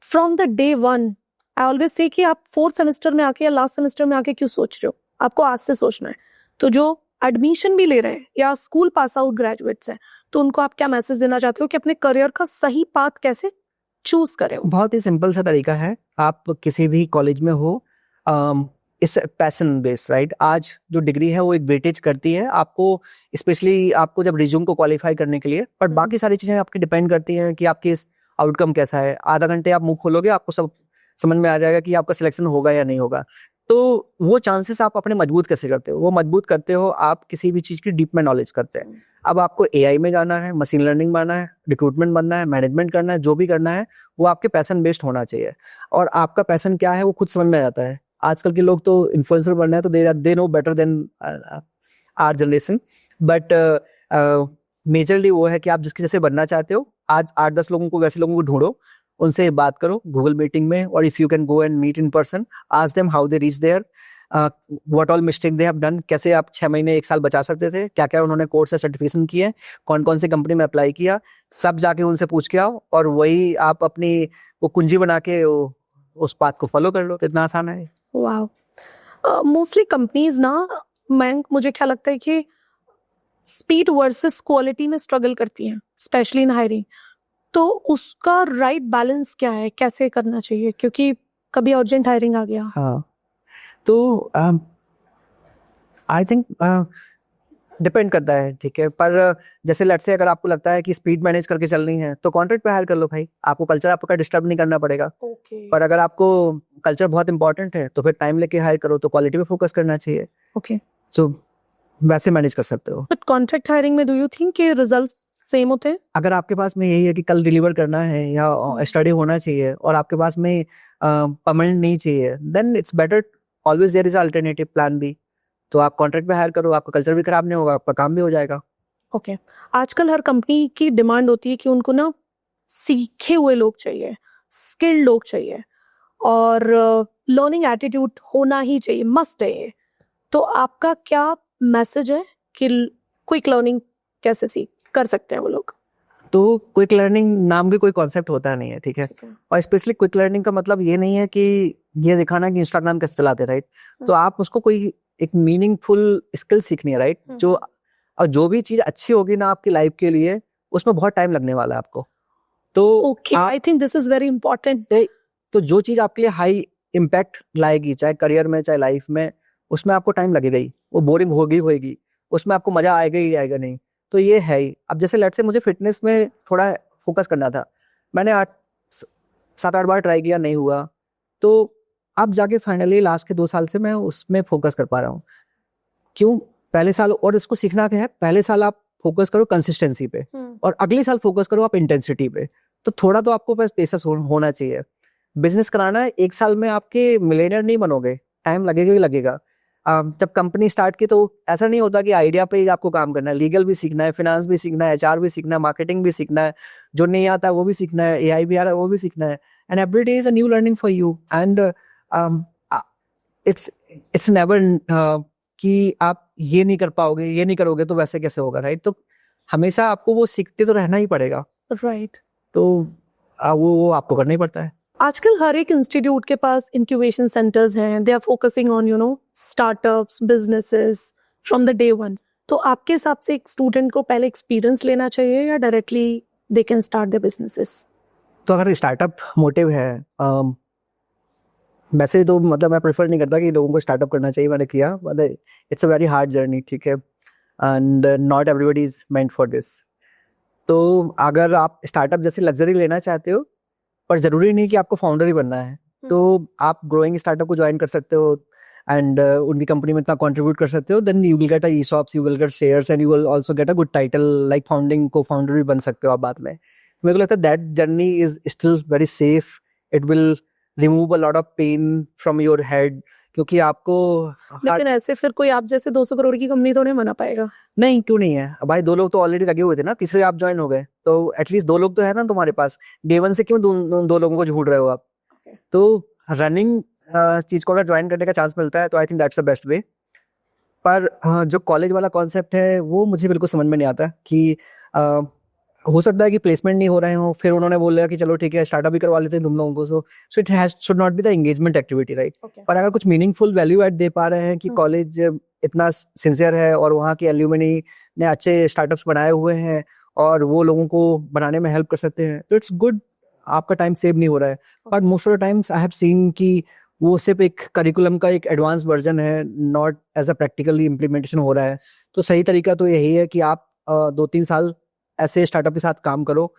from the day one I always say कि आप 4th सेमेस्टर में आके या लास्ट सेमेस्टर में आके क्यों सोच रहे हो, आपको आज से सोचना है। तो जो एडमिशन भी ले रहे हैं या स्कूल पास आउट ग्रेजुएट्स हैं, तो उनको आप क्या मैसेज देना चाहते हो कि अपने करियर का सही पाथ कैसे चूज करें। बहुत ही सिंपल सा तरीका है, आप किसी भी कॉलेज में हो, इस पैशन बेस्ड, राइट। आज जो डिग्री है वो एक वेटेज करती है आपको, स्पेशली आपको जब रिज्यूम को क्वालिफाई करने के लिए, पर बाकी सारी चीजें आपकी डिपेंड करती हैं कि आपकी आउटकम कैसा है। आधा घंटे आप मुंह खोलोगे आपको सब समझ में आ जाएगा कि आपका सिलेक्शन होगा या नहीं होगा। तो वो चांसेस आप अपने मजबूत कैसे करते हो, वो मजबूत करते हो आप किसी भी चीज की डीप में नॉलेज करते हैं। अब आपको एआई में जाना है, मशीन लर्निंग बनना है, रिक्रूटमेंट बनना है, मैनेजमेंट करना है, जो भी करना है वो आपके पैशन बेस्ड होना चाहिए। और आपका पैशन क्या है वो खुद समझ में आ जाता है। आजकल के लोग तो इन्फ्लुएंसर बनना है तो they know better than our generation, but majorly वो है कि आप जिसके जैसे बनना चाहते हो, आज 8-10 लोगों को, वैसे लोगों को ढूंढो, उनसे बात करो गूगल मीटिंग में, और if you can go and meet in person, ask them how they reach there, what all mistake they have done, कैसे आप 6 महीने 1 साल बचा सकते थे, क्या क्या उन्होंने कोर्स से सर्टिफिकेशन किए, कौन कौन सी कंपनी में अप्लाई किया, सब जाके उनसे पूछ के आओ, और वही आप अपनी वो कुंजी बना के उस पाथ को फॉलो कर लो। तो इतना आसान है। वाह। मोस्टली कंपनीज ना, मुझे क्या लगता है कि स्पीड वर्सेस क्वालिटी में स्ट्रगल करती हैं, स्पेशली इन हायरिंग। तो उसका राइट बैलेंस क्या है, कैसे करना चाहिए, क्योंकि कभी अर्जेंट हायरिंग आ गया। हाँ, तो आई थिंक डिपेंड करता है, ठीक है। पर जैसे लेट्स से अगर आपको लगता है कि स्पीड मैनेज करके चलनी है तो कॉन्ट्रैक्ट पे हायर कर लो भाई, आपको कल्चर आपका डिस्टर्ब नहीं करना पड़ेगा। ओके। पर अगर आपको कल्चर बहुत इंपॉर्टेंट है तो फिर टाइम लेके हायर करो, तो क्वालिटी पे फोकस करना चाहिए। ओके। सो वैसे मैनेज कर सकते हो। बट कॉन्ट्रैक्ट हायरिंग में डू यू थिंक कि रिजल्ट्स सेम होते हैं? अगर आपके पास में यही है कि कल डिलीवर करना है या स्टडी होना चाहिए और आपके पास में परमानेंट नहीं चाहिए, then it's better always there is alternative plan B. तो आप कॉन्ट्रैक्ट पे हायर करो, आपका कल्चर भी खराब नहीं होगा, आपका काम भी हो जाएगा। ओके। आजकल हर कंपनी की डिमांड होती है कि उनको ना सीखे हुए लोग चाहिए, स्किल्ड लोग चाहिए, और लर्निंग एटीट्यूड होना ही चाहिए, मस्ट है ये। तो आपका क्या मैसेज है कि क्विक लर्निंग कैसे सीख कर सकते हैं वो लोग? तो क्विक लर्निंग नाम भी कोई कॉन्सेप्ट होता नहीं है, ठीक है। और स्पेशली क्विक लर्निंग का मतलब ये नहीं है कि ये दिखाना कि इंस्टाग्राम कैसे चलाते, राइट। तो आप उसको कोई एक मीनिंगफुल स्किल सीखनी है, राइट, जो और जो भी चीज अच्छी होगी ना आपकी लाइफ के लिए, उसमें बहुत टाइम लगने वाला है आपको। तो okay, I think this is very important. तो जो चीज आपके लिए हाई इम्पैक्ट लाएगी, चाहे करियर में चाहे लाइफ में, उसमें आपको टाइम लगेगा ही, वो बोरिंग होगी, उसमें आपको मजा आएगा ही आएगा नहीं। तो ये है ही। अब जैसे लेट्स से मुझे फिटनेस में थोड़ा फोकस करना था, मैंने 7-8 बार ट्राई किया, नहीं हुआ, तो अब जाके फाइनली लास्ट के 2 साल से मैं उसमें फोकस कर पा रहा हूँ। क्यों? पहले साल, और इसको सीखना क्या है, पहले साल आप फोकस करो कंसिस्टेंसी पे, और अगले साल फोकस करो आप इंटेंसिटी पे। तो थोड़ा तो आपको पास पेशेंस होना चाहिए। बिजनेस कराना है, 1 साल में आपके मिलेनियर नहीं बनोगे, टाइम लगेगा ही लगेगा। जब कंपनी स्टार्ट की तो ऐसा नहीं होता कि आइडिया पे ही आपको काम करना है, लीगल भी सीखना है, फाइनेंस भी सीखना है, एचआर भी सीखना है, मार्केटिंग भी सीखना है, जो नहीं आता है वो भी सीखना है, एआई भी आ रहा है वो भी सीखना है। And every day is a new learning for you. And it's never कि आप ये नहीं कर पाओगे, ये नहीं करोगे तो वैसे कैसे होगा, राइट? तो हमेशा आपको वो सीखते तो रहना ही पड़ेगा। राइट। तो वो आपको करना ही पड़ता है। आजकल हर एक इंस्टीट्यूट के पास इंक्यूबेशन सेंटर्स हैं, they are focusing on startups, businesses from the day one. तो आपके हिसाब से एक स्टूडेंट को पहले एक्सपीरियंस लेना चाहिए या directly they can start their businesses? तो अगर स्टार्टअप मोटिव है, वैसे तो मतलब मैं प्रेफर नहीं करता कि लोगों को स्टार्टअप करना चाहिए, मैंने किया, मतलब it's a very hard journey, ठीक है, and not everybody is meant for this. तो अगर आप स्टार्टअप जैसे लग्जरी लेना चाहते हो, पर जरूरी नहीं कि आपको फाउंडर ही बनना है, तो आप ग्रोइंग स्टार्टअप को ज्वाइन कर सकते हो एंड उनकी कंपनी में इतना कंट्रीब्यूट कर सकते हो, then you will get a ESOPs, you will get shares and you will also get a good title like founding cofounder भी बन सकते हो आप बाद में। मेरे को लगता है that journey is still very safe, it will remove a lot of pain from your head, क्योंकि आपको लेकिन ऐसे फिर कोई आप जैसे 200 करोड़ की कंपनी तो नहीं बना पाएगा। नहीं, क्यों नहीं है भाई, 2 लोग तो ऑलरेडी लगे हुए थे ना, तीसरे आप ज्वाइन हो गए, तो एटलीस्ट 2 लोग तो है ना तुम्हारे पास। डे 1 से क्यों 2 लोगों को ढूंढ रहे हो आप? तो रनिंग चीज को अगर ज्वाइन करने का चांस मिलता है तो I think that's the best वे। पर जो कॉलेज वाला कॉन्सेप्ट है वो मुझे बिल्कुल समझ में नहीं आता कि हो सकता है कि प्लेसमेंट नहीं हो रहे हो, फिर उन्होंने बोला कि चलो ठीक है स्टार्टअप भी करवा लेते हैं तुम लोगों को, so it has should not be the engagement activity, right? पर अगर कुछ मीनिंगफुल वैल्यू एड दे पा रहे हैं कि कॉलेज इतना सिंसियर है और वहाँ की एल्यूमिनी ने अच्छे स्टार्टअप्स बनाए हुए हैं और वो लोगों को बनाने में हेल्प कर सकते हैं, तो इट्स गुड, आपका टाइम सेव नहीं हो रहा है। But most of the times I have seen कि वो सिर्फ एक करिकुलम का एक एडवांस वर्जन है, not as a practically implementation हो रहा है। तो सही तरीका तो यही है कि आप 2-3 साल ऐसे स्टार्टअप के साथ काम करो,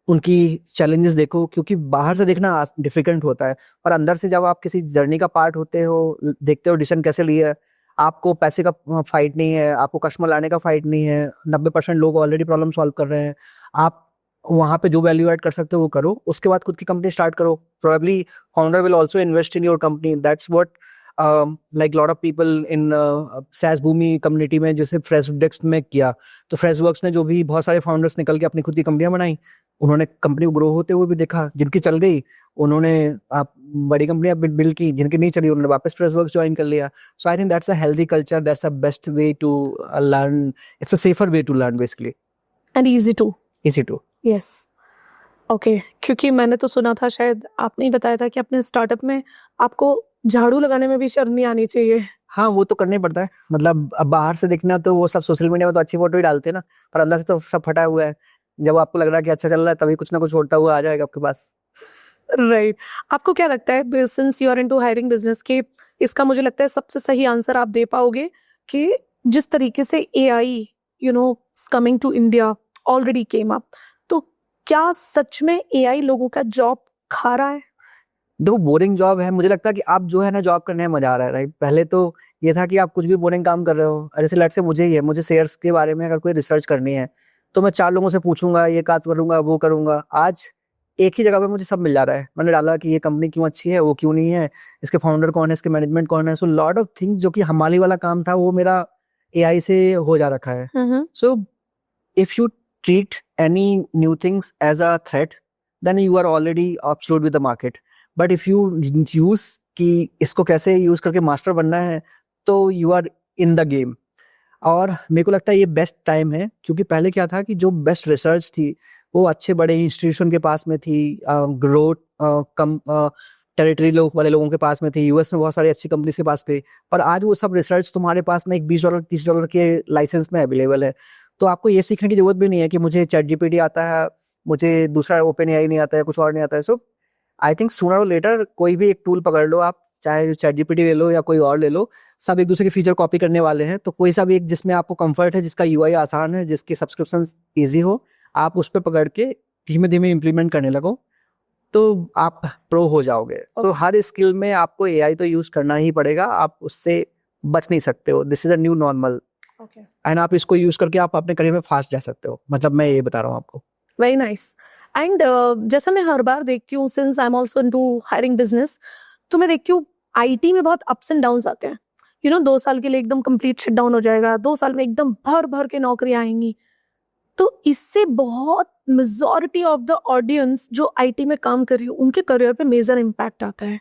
उनकी चैलेंजेस देखो, क्योंकि बाहर से देखना डिफिकल्ट होता है, और अंदर से जब आप किसी जर्नी का पार्ट होते हो, देखते हो डिसीजन कैसे लिए, आपको पैसे का फाइट नहीं है, आपको कस्टमर लाने का फाइट नहीं है, 90% लोग ऑलरेडी प्रॉब्लम सॉल्व कर रहे हैं, आप वहां पे जो वैल्यू ऐड कर सकते हो वो करो, उसके बाद खुद की कंपनी स्टार्ट करो। Probably founder will also invest in your company, that's what like lot of people in SaaS Boomi community में जैसे फ्रेशवर्क्स में किया। तो फ्रेशवर्क्स ने जो भी बहुत सारे फाउंडर्स निकल के अपनी खुद की कंपनियां बनाई, उन्होंने कंपनी को ग्रो होते हुए भी देखा, जिनकी चल गई उन्होंने आप बड़ी कंपनियां बिल्ड की, जिनकी नहीं चली उन्होंने वापस फ्रेशवर्क्स ज्वाइन कर लिया। So I think that's a healthy culture, that's a best way to learn, it's a safer way to learn basically, and easy to. Yes. Okay, क्योंकि मैंने तो सुना था, शायद आपने ही बताया था कि अपने स्टार्टअप में आपको झाड़ू लगाने में भी शर्म नहीं आनी चाहिए। हाँ, वो तो करना ही पड़ता है, मतलब अब बाहर से देखना तो वो सब सोशल मीडिया में तो अच्छी फोटो ही डालते हैं ना, पर अंदर से तो सब फटा हुआ है। जब आपको लग रहा है कि अच्छा चल रहा है, तभी कुछ ना कुछ छोड़ता हुआ आ जाएगा आपके पास। राइट। आपको क्या लगता है, since you are into hiring business, के इसका मुझे लगता है सबसे सही आंसर आप दे पाओगे कि जिस तरीके से AI coming to India already came up, तो क्या सच में AI लोगों का जॉब खा रहा है? देखो, बोरिंग जॉब है, मुझे लगता है कि आप जो है ना जॉब करने में मजा आ रहा है, राइट? पहले तो ये था कि आप कुछ भी बोरिंग काम कर रहे हो, जैसे लेट्स से मुझे ही है, मुझे शेयर्स के बारे में अगर कोई रिसर्च करनी है तो मैं 4 लोगों से पूछूंगा, ये काज करूंगा, वो करूंगा। आज एक ही जगह पे मुझे सब मिल जा रहा है, मैंने डाला कि ये कंपनी क्यों अच्छी है, वो क्यों नहीं है, इसके फाउंडर कौन है, इसके मैनेजमेंट कौन है। सो लॉट ऑफ थिंग्स जो कि हमारी वाला काम था वो मेरा AI से हो जा रखा है। सो if you treat any new things as a threat, then you are already obsolete with the market. But if you use कि इसको कैसे यूज करके मास्टर बनना है, तो you are in the game. और मेरे को लगता है ये बेस्ट टाइम है, क्योंकि पहले क्या था कि जो बेस्ट रिसर्च थी वो अच्छे बड़े इंस्टीट्यूशन के पास में थी, ग्रोथ कम टेरिटरी वाले लोगों के पास में थी, यूएस में बहुत सारी अच्छी कंपनीज के पास थी, पर आज वो सब रिसर्च तुम्हारे पास में एक $20 $30 के लाइसेंस में अवेलेबल है। तो आपको ये सीखने की जरूरत भी नहीं है कि मुझे चैट जीपीटी आता है, मुझे दूसरा ओपन एआई नहीं आता है, कुछ और नहीं आता है। सो आई थिंक सूनर और लेटर कोई भी एक टूल पकड़ लो आप, चाहे चैट जीपीटी ले लो या कोई और ले लो, सब एक दूसरे के फीचर कॉपी करने वाले हैं। तो कोई सा भी एक जिसमें आपको कंफर्ट है, जिसका यूआई आसान है, जिसकी सब्सक्रिप्शन ईजी हो, आप उस पर पकड़ के धीमे धीमे इम्प्लीमेंट करने लगो, तो आप प्रो हो जाओगे। तो हर स्किल में आपको एआई तो यूज करना ही पड़ेगा, आप उससे बच नहीं सकते हो। This is a new normal and आप इसको यूज करके आप अपने करियर में फास्ट जा सकते हो। मतलब मैं ये बता रहा हूँ आपको। Very nice. एंड जैसा मैं हर बार देखती हूँ, since I am also into hiring business, तो मैं देखती हूँ आईटी में बहुत अप्स एंड डाउन्स आते हैं। 2 साल के लिए एकदम कंप्लीट शट डाउन हो जाएगा, 2 साल में एकदम भर भर के नौकरियां आएंगी। तो इससे बहुत मेजॉरिटी ऑफ द ऑडियंस जो आईटी में काम कर रही है, उनके करियर पे मेजर इम्पैक्ट आता है।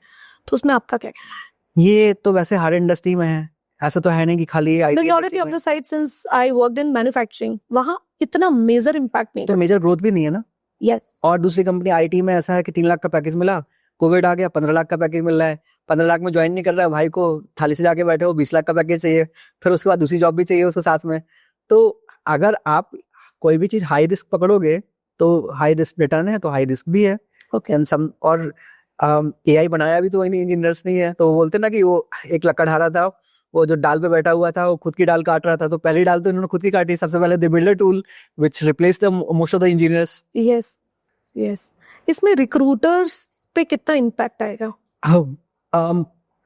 तो उसमें आपका क्या कहना है? ये तो वैसे हर इंडस्ट्री में है, ऐसा तो है नहीं कि खाली IT. Majority of the side, since I worked in manufacturing, वहां इतना मेजर इम्पैक्ट नहीं तो मेजर ग्रोथ भी नहीं है ना। यस। और दूसरी कंपनी आईटी में ऐसा है कि 3 लाख का पैकेज मिला, कोविड आ गया, 15 लाख का पैकेज मिल रहा है, 15 लाख में ज्वाइन नहीं कर रहा है, भाई को थाली से जाके बैठे हो, 20 लाख का पैकेज चाहिए, फिर उसके बाद दूसरी जॉब भी चाहिए उसके साथ में। तो अगर आप कोई भी चीज हाई रिस्क पकड़ोगे तो हाई रिस्क रिटर्न है, तो हाई रिस्क भी है। एंड सम और एआई बनाया भी तो वही इंजीनियर्स नहीं है। तो वो बोलते ना कि वो एक लकड़हारा था, वो जो डाल पे बैठा हुआ था, वो खुद की डाल काट रहा था, तो पहली डाल तो इन्होंने खुद की काटी। सबसे पहले they build a tool which replace the most of the engineers. Yes yes. इसमें रिक्रूटर्स पे कितना इम्पैक्ट आएगा?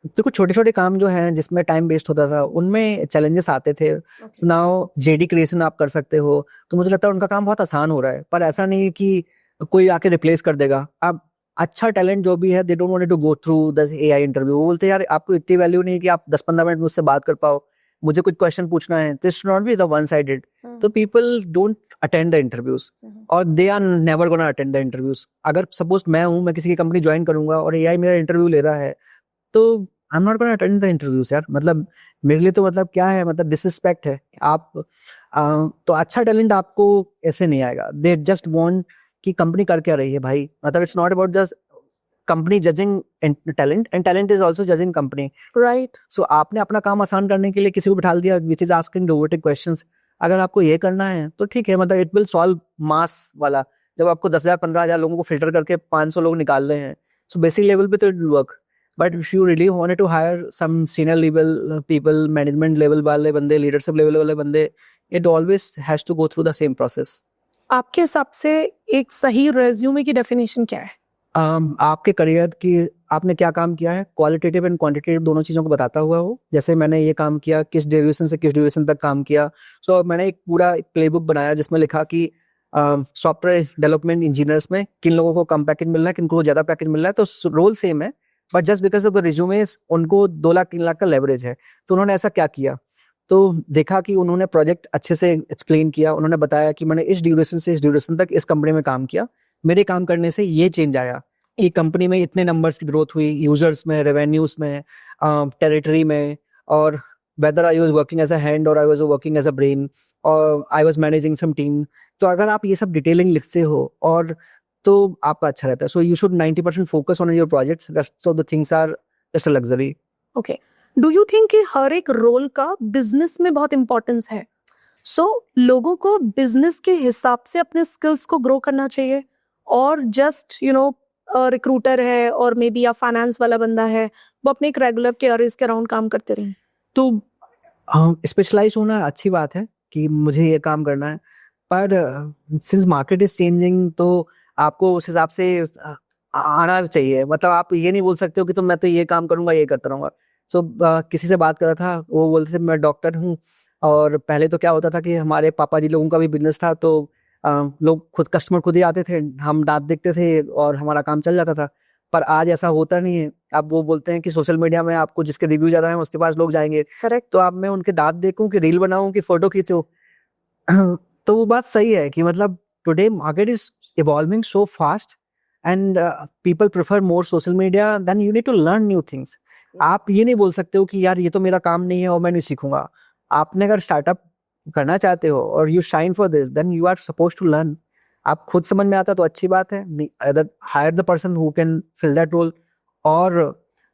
देखो छोटे छोटे काम जो हैं जिसमें टाइम वेस्ट होता था, उनमें चैलेंजेस आते थे। नाउ जेडी क्रिएशन आप कर सकते हो, तो मुझे लगता है उनका काम बहुत आसान हो रहा है। पर ऐसा नहीं कि कोई आके रिप्लेस कर देगा। अब अच्छा टैलेंट जो भी है, they don't want to go through the AI interview. वो बोलते हैं यार आपको इतनी वैल्यू नहीं है कि आप 10-15 मिनट मुझसे बात कर पाओ, मुझे कुछ क्वेश्चन पूछना है। This should not be the one sided. तो people don't attend the interviews और they are never gonna attend the interviews. अगर सपोज मैं किसी की कंपनी ज्वाइन करूंगा और एआई मेरा इंटरव्यू ले रहा है, तो I am not gonna attend the interviews यार। मतलब मेरे लिए तो मतलब क्या है, मतलब डिसरिस्पेक्ट है। आप तो अच्छा टैलेंट आपको ऐसे नहीं आएगा। दे जस्ट वांट कि कंपनी कर क्या रही है भाई। मतलब it's not about just company judging talent, and talent is also judging company, right. So आपने अपना काम आसान करने के लिए किसी को बिठा दिया which is asking robotic questions. अगर आपको ये करना है तो ठीक है, मतलब इट विल सॉल्व मास वाला। जब आपको 10,000 15,000 लोगों को फिल्टर करके 500 लोग निकाल रहे हैं, सो बेसिक लेवल पे तो it will work. But if you really wanted to hire some senior level people, management level वाले बंदे, लीडरशिप लेवल वाले बंदे, it always has to go through the same process. आपके हिसाब से एक सही रेज्यूमे की डेफिनेशन क्या है? आपके करियर की आपने क्या काम किया है, क्वालिटेटिव एंड क्वांटिटेटिव दोनों चीज़ों को बताता हुआ हो। जैसे मैंने ये काम किया, किस ड्यूरेशन से किस ड्यूरेशन तक काम किया। सो मैंने एक पूरा प्लेबुक बनाया जिसमें लिखा कि सॉफ्टवेयर डेवलपमेंट इंजीनियर्स में किन लोगों को कम पैकेज मिल रहा है, किन को ज़्यादा पैकेज मिल रहा है। तो रोल सेम है, but just because of the resumes उनको 2 लाख 3 लाख का लेवरेज है। तो उन्होंने ऐसा क्या किया, तो देखा कि उन्होंने प्रोजेक्ट अच्छे से एक्सप्लेन किया। उन्होंने बताया कि मैंने इस ड्यूरेशन से इस ड्यूरेशन तक इस कंपनी में काम किया, मेरे काम करने से ये चेंज आया कि कंपनी में इतने नंबर्स की ग्रोथ हुई, यूजर्स में, रेवेन्यूज में, टेरिटरी में, और whether I was working as a hand और I was working as a brain और I was managing some team. तो अगर आप ये सब डिटेलिंग लिखते हो और तो आपका अच्छा रहता है। So you should 90% focus on your projects, rest of the things are just a luxury. Okay, do you think कि हर एक रोल का बिजनेस में बहुत इंपॉर्टेंस है? सो लोगों को बिजनेस के हिसाब से अपने स्किल्स को ग्रो करना चाहिए, और जस्ट रिक्रूटर है और मे बी या फाइनेंस वाला बंदा है, वो अपने एक रेगुलर के एरियाज के अराउंड काम करते रहें? तो स्पेशलाइज होना अच्छी बात है कि मुझे ये काम करना है, पर सिंस मार्केट इज चेंजिंग तो आपको उस हिसाब से आना चाहिए। मतलब आप ये नहीं बोल सकते हो कि तो मैं तो ये काम करूंगा, ये करता रहूंगा। सो किसी से बात कर रहा था, वो बोलते थे मैं डॉक्टर हूँ, और पहले तो क्या होता था कि हमारे पापा जी लोगों का भी बिजनेस था, तो लोग खुद कस्टमर खुद ही आते थे, हम दांत देखते थे और हमारा काम चल जाता था। पर आज ऐसा होता नहीं है। अब वो बोलते हैं कि सोशल मीडिया में आपको जिसके रिव्यू ज्यादा है उसके पास लोग जाएंगे। करेक्ट। तो अब मैं उनके दांत देखूं कि रील बनाऊं कि फोटो खींचूं, तो वो बात सही है कि मतलब today market is evolving so fast and people prefer more social media then you need to learn new things. आप ये नहीं बोल सकते हो कि यार ये तो मेरा काम नहीं है और मैं नहीं सीखूंगा। आपने अगर स्टार्टअप करना चाहते हो और you shine for this, then you are suppose to learn. आप खुद समझ में आता तो अच्छी बात है, other hire the person who can fill that role, और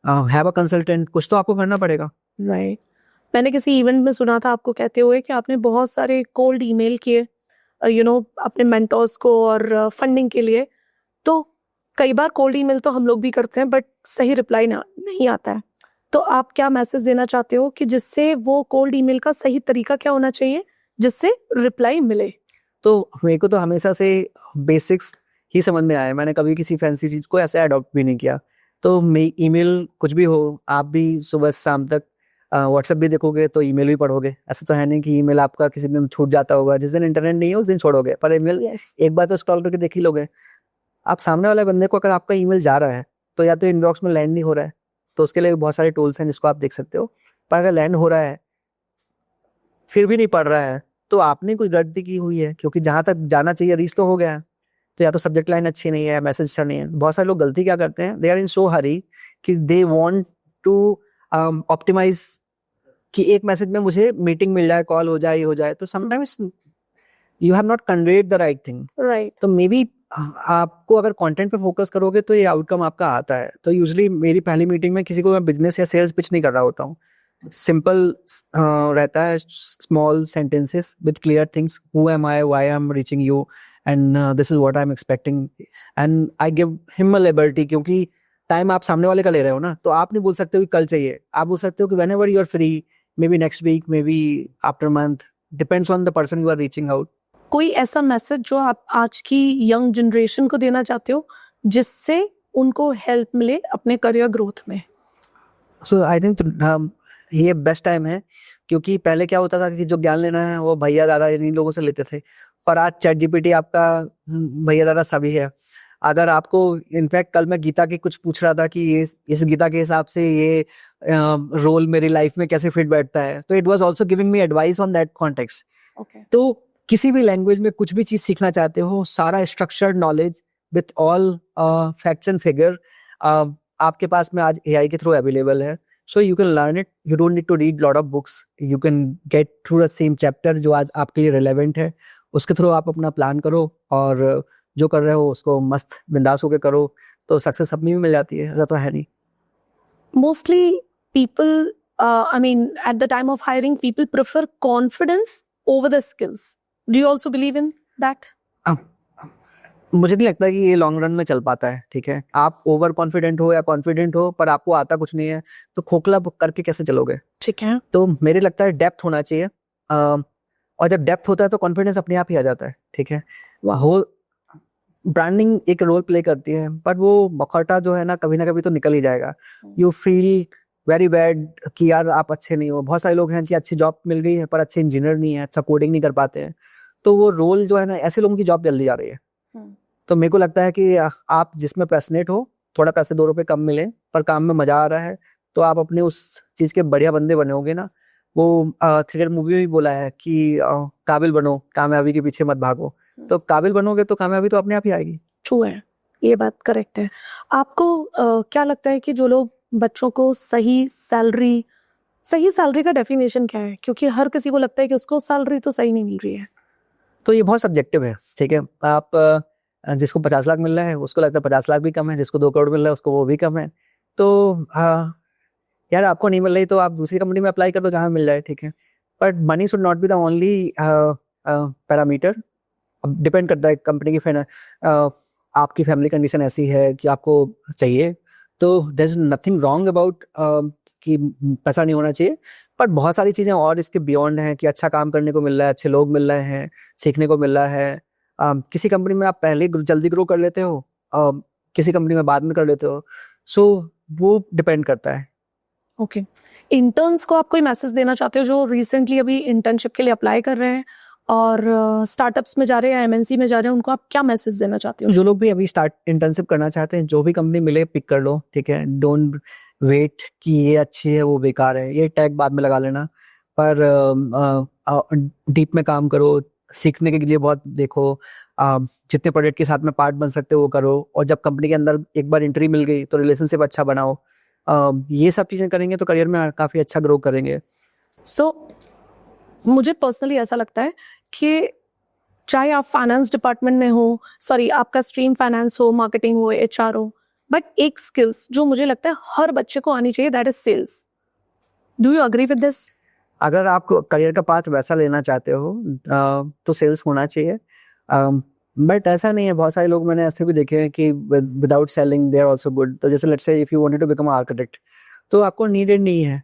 हैव अ कंसल्टेंट, कुछ तो आपको करना पड़ेगा। राइट। मैंने किसी इवेंट में सुना था आपको कहते हुए कि आपने बहुत सारे कोल्ड ईमेल किए अपने मेंटोर्स को और फंडिंग के लिए। तो कई बार कोल्ड ईमेल तो हम लोग भी करते हैं बट सही रिप्लाई नहीं आता है। तो आप क्या मैसेज देना चाहते हो कि जिससे वो कोल्ड ईमेल का सही तरीका क्या होना चाहिए जिससे रिप्लाई मिले? तो मेरे को तो हमेशा से बेसिक्स ही समझ में आया, मैंने कभी किसी फैंसी चीज को ऐसे अडॉप्ट भी नहीं किया। तो मैं ईमेल कुछ भी हो, आप भी सुबह से शाम तक व्हाट्सएप भी देखोगे तो ईमेल भी पढ़ोगे। ऐसा तो है नहीं कि ईमेल आपका किसी दिन छूट जाता होगा, जिस दिन इंटरनेट नहीं है उस दिन छोड़ोगे, पर ईमेल एक बार तो स्क्रॉल करके देख ही लोगे। आप सामने वाले बंदे को, अगर आपका ईमेल जा रहा है तो या तो इनबॉक्स में लैंड नहीं हो रहा है, तो उसके लिए बहुत सारे टूल्स हैं जिसको आप देख सकते हो। पर अगर लैंड हो रहा है फिर भी नहीं पढ़ रहा है तो आपने कोई गलती की हुई है, क्योंकि जहां तक जाना चाहिए रीच तो हो गया है। तो या तो सब्जेक्ट लाइन अच्छी नहीं है, मैसेज अच्छा नहीं है। बहुत सारे लोग गलती क्या करते हैं, दे आर इन सो हरी कि दे वांट टू ऑप्टिमाइज कि एक मैसेज में मुझे मीटिंग मिल जाए, कॉल हो जाए, ये हो जाए। तो sometimes you have not conveyed the right thing. Right. तो मे बी आपको अगर कंटेंट पे फोकस करोगे तो ये आउटकम आपका आता है। तो यूजुअली मेरी पहली मीटिंग में किसी को मैं बिजनेस या सेल्स पिच नहीं कर रहा होता हूँ। सिंपल रहता है, small sentences with clear things, who am I, why I am reaching you, and this is what I am expecting, and I give him a liberty. क्योंकि टाइम आप सामने वाले का ले रहे हो ना, तो आप नहीं बोल सकते हो कि कल चाहिए, आप बोल सकते हो कि whenever you are free, maybe next week, maybe after month, depends on the person you are reaching out. कोई ऐसा मैसेज जो आप आज की यंग जनरेशन को देना चाहते हो जिससे उनको हेल्प मिले अपने करियर ग्रोथ में? सो आई थिंक ये बेस्ट टाइम है, क्योंकि पहले क्या होता था कि जो ज्ञान लेना है वो भैया दादा इन लोगों से लेते थे, पर आज चैट जीपीटी आपका भैया दादा सभी है। अगर आपको, इनफैक्ट कल मैं गीता की कुछ पूछ रहा था कि इस गीता के हिसाब से ये रोल मेरी लाइफ में कैसे फिट बैठता है, तो it was also giving me advice on that context. तो किसी भी लैंग्वेज में कुछ भी चीज सीखना चाहते हो, सारा structured knowledge with all facts and figure आपके पास में आज एआई के थ्रू अवेलेबल है। So you can learn it, you don't need to read lot of books, you can get through the same chapter जो आज आपके लिए रिलेवेंट है। उसके थ्रू आप अपना प्लान करो और जो कर रहे हो उसको मस्त बिंदास होकर करो, तो सक्सेस अपनी भी मिल जाती है। ऐसा तो है नहीं। Mostly people, I mean, at the time of hiring, people prefer confidence over the skills. Do you also believe in that? मुझे नहीं लगता कि ये लॉन्ग रन में चल पाता है। ठीक है, आप ओवर कॉन्फिडेंट हो या कॉन्फिडेंट हो पर आपको आता कुछ नहीं है, तो खोखला करके कैसे चलोगे? ठीक है। तो मेरे लगता है डेप्थ होना चाहिए, और जब डेप्थ होता है तो कॉन्फिडेंस अपने आप ही आ जाता है। ठीक है, हो ब्रांडिंग एक रोल प्ले करती है, पर वो बखौटा जो है ना कभी तो निकल ही जाएगा। यू फील वेरी बैड कि यार आप अच्छे नहीं हो। बहुत सारे लोग हैं कि अच्छी जॉब मिल गई है पर अच्छे इंजीनियर नहीं है, अच्छा कोडिंग नहीं कर पाते हैं, तो वो रोल जो है ना, ऐसे लोगों की जॉब जल्दी जा रही है। तो मेरे को लगता है कि आप जिसमें पैशनेट हो, थोड़ा पैसे 2 रुपए कम मिले पर काम में मजा आ रहा है, तो आप अपने उस चीज के बढ़िया बंदे बने ना। वो थ्रिलर मूवी में भी बोला है कि काबिल बनो, कामयाबी के पीछे मत भागो। तो काबिल बनोगे तो कामयाबी तो अपने आप ही आएगी। ट्रू है, ये बात करेक्ट है। आपको क्या लगता है कि जो लोग बच्चों को सही सैलरी का डेफिनेशन क्या है? क्योंकि हर किसी को लगता है कि उसको सैलरी तो सही नहीं मिल रही है। तो ये बहुत सब्जेक्टिव है। ठीक है, आप जिसको 50 लाख मिल रहा है उसको लगता है 50 लाख भी कम है, जिसको 2 करोड़ मिल रहा है उसको वो भी कम है। तो यार आपको नहीं मिल रही तो आप दूसरी कंपनी में अप्लाई कर दो जहाँ मिल जाए। ठीक है, but money should not be the only parameter. Depend करता है कंपनी की आपकी फैमिली कंडीशन ऐसी है कि आपको चाहिए, तो there is nothing wrong about कि पैसा नहीं होना चाहिए। पर बहुत सारी चीजें और इसके बियॉन्ड हैं कि अच्छा काम करने को मिल रहा है, अच्छे लोग मिल रहे हैं, सीखने को मिल रहा है। किसी कंपनी में आप पहले जल्दी ग्रो कर लेते हो, किसी कंपनी में बाद में कर लेते हो। सो वो डिपेंड करता है। ओके। इंटर्न्स को आप कोई मैसेज देना चाहते हो जो रिसेंटली अभी इंटर्नशिप के लिए अप्लाई कर रहे हैं और स्टार्टअप्स में जा रहे हैं या एमएनसी में जा रहे हैं, उनको आप क्या मैसेज देना चाहते हो? जो लोग भी अभी स्टार्ट इंटर्नशिप करना चाहते हैं, जो भी कंपनी मिले पिक कर लो। ठीक है, डोंट वेट कि ये अच्छी है वो बेकार है, ये टैग बाद में लगा लेना। पर डीप में काम करो, सीखने के लिए बहुत देखो, जितने प्रोजेक्ट के साथ में पार्ट बन सकते हो वो करो, और जब कंपनी के अंदर एक बार एंट्री मिल गई तो रिलेशनशिप अच्छा बनाओ। ये सब चीजें करेंगे तो करियर में काफी अच्छा ग्रो करेंगे। मुझे पर्सनली ऐसा लगता है कि चाहे आप फाइनेंस डिपार्टमेंट में हो, आपका स्ट्रीम फाइनेंस हो, मार्केटिंग हो, एचआर हो, बट एक स्किल्स जो मुझे लगता है हर बच्चे को आनी चाहिए, that is sales. Do you agree with this? अगर आप करियर का पाथ वैसा लेना चाहते हो तो सेल्स होना चाहिए. बट ऐसा नहीं है, बहुत सारे लोग मैंने ऐसे भी देखे हैं कि without selling they are also good. तो जैसे let's say if you wanted to become architect, तो आपको नीडेड नहीं है,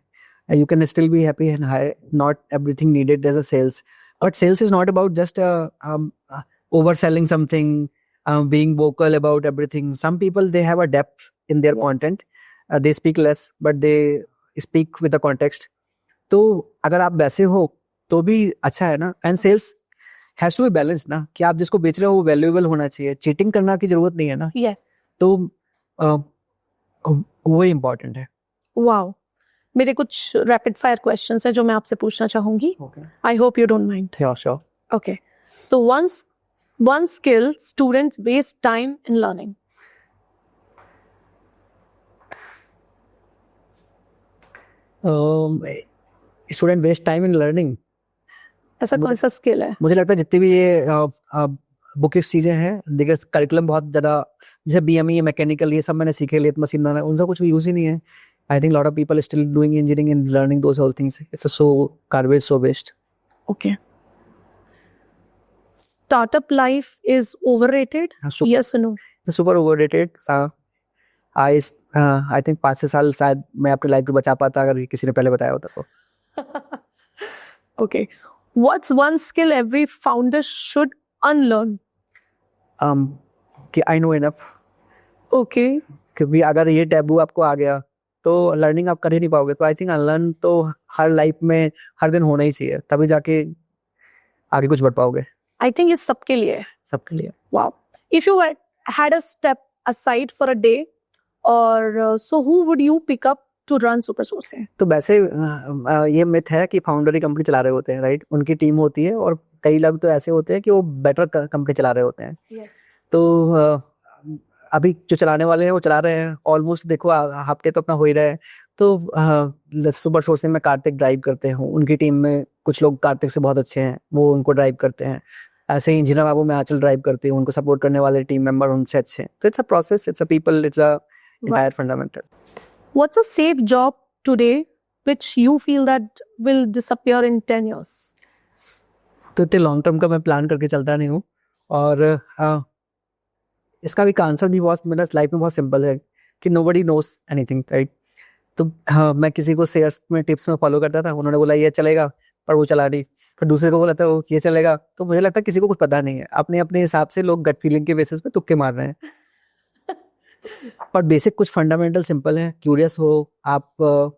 you can still be happy and high. Not everything needed as a sales, but sales is not about just overselling something, being vocal about everything. Some people, they have a depth in their content. They speak less but they speak with the context. तो अगर आप वैसे हो तो भी अच्छा है ना. And sales has to be balanced ना, कि आप जिसको बेच रहे हो वो वैल्यूएबल होना चाहिए. चीटिंग करना की जरूरत नहीं है ना. यस. तो वो इम्पोर्टेंट है. वाओ. मेरे कुछ रैपिड फायर क्वेश्चंस हैं जो मैं आपसे पूछना चाहूंगी. I hope you don't mind. Yeah, sure. Okay. So one skill students waste time in learning. Student waste time in learning. ऐसा कौन सा स्किल है? मुझे लगता है जितनी भी ये बुकिश चीजें हैं, देखिए करिकुलम बहुत ज्यादा, जैसे बीएमई, मैकेनिकल, ये सब मैंने सीखे, लेथ मशीन बनाना, उनका कुछ भी यूज ही नहीं है. I think lot of people still doing engineering and learning those all things. It's so garbage, so waste. Okay. Startup life is overrated? Yes or no? Super overrated. I think 5-6 साल शायद मैं अपनी लाइफ को बचा पाता अगर किसी ने पहले बताया होता तो. Okay. What's one skill every founder should unlearn? कि आई नो इनफ. Okay. क्योंकि अगर ये टैबू आपको आ गया तो लर्निंग आप कर ही नहीं पाओगे. तो आई थिंक अनलर्न तो हर लाइफ में हर दिन होना ही चाहिए, तभी जाके आगे कुछ बढ़ पाओगे. I think ये सबके लिए है. सबके लिए. Wow. If you had a step aside for a day, or so who would you pick up to run Super Sourcing? तो वैसे ये मिथ है कि फाउंडर ही कंपनी चला रहे होते हैं, राइट. उनकी टीम होती है और कई लोग तो ऐसे होते हैं कि वो बेटर कंपनी चला रहे होते हैं. Yes. तो अभी जो चलाने वाले हैं वो चला रहे हैं ऑलमोस्ट. देखो हफ्ते तो अपना हो ही रहे हैं. तो सुपर सोर्सिंग में कार्तिक ड्राइव करते हैं, उनकी टीम में कुछ लोग कार्तिक से बहुत अच्छे हैं, वो उनको ड्राइव करते हैं. ऐसे ही इंजीनियर बाबू में आंचल ड्राइव करते हैं, उनको सपोर्ट करने वाले टीम मेंबर उनसे अच्छे हैं. तो it's a process, it's a people, it's a entire fundamental. What's a safe job today which you feel that will disappear in 10 years? तो इतने लॉन्ग टर्म का मैं प्लान करके चलता नहीं हूँ. और इसका भी आंसर भी बहुत मेरा लाइफ में बहुत सिंपल है कि nobody knows anything, राइट. तो मैं किसी को शेयर्स में टिप्स में फॉलो करता था, उन्होंने बोला ये चलेगा, पर वो चला नहीं. फिर दूसरे को बोला था वो ये चलेगा. तो मुझे लगता है किसी को कुछ पता नहीं है, अपने अपने हिसाब से लोग गट फीलिंग के बेसिस पे तुक्के मार रहे हैं. पर बेसिक कुछ फंडामेंटल सिंपल है. क्यूरियस हो आप,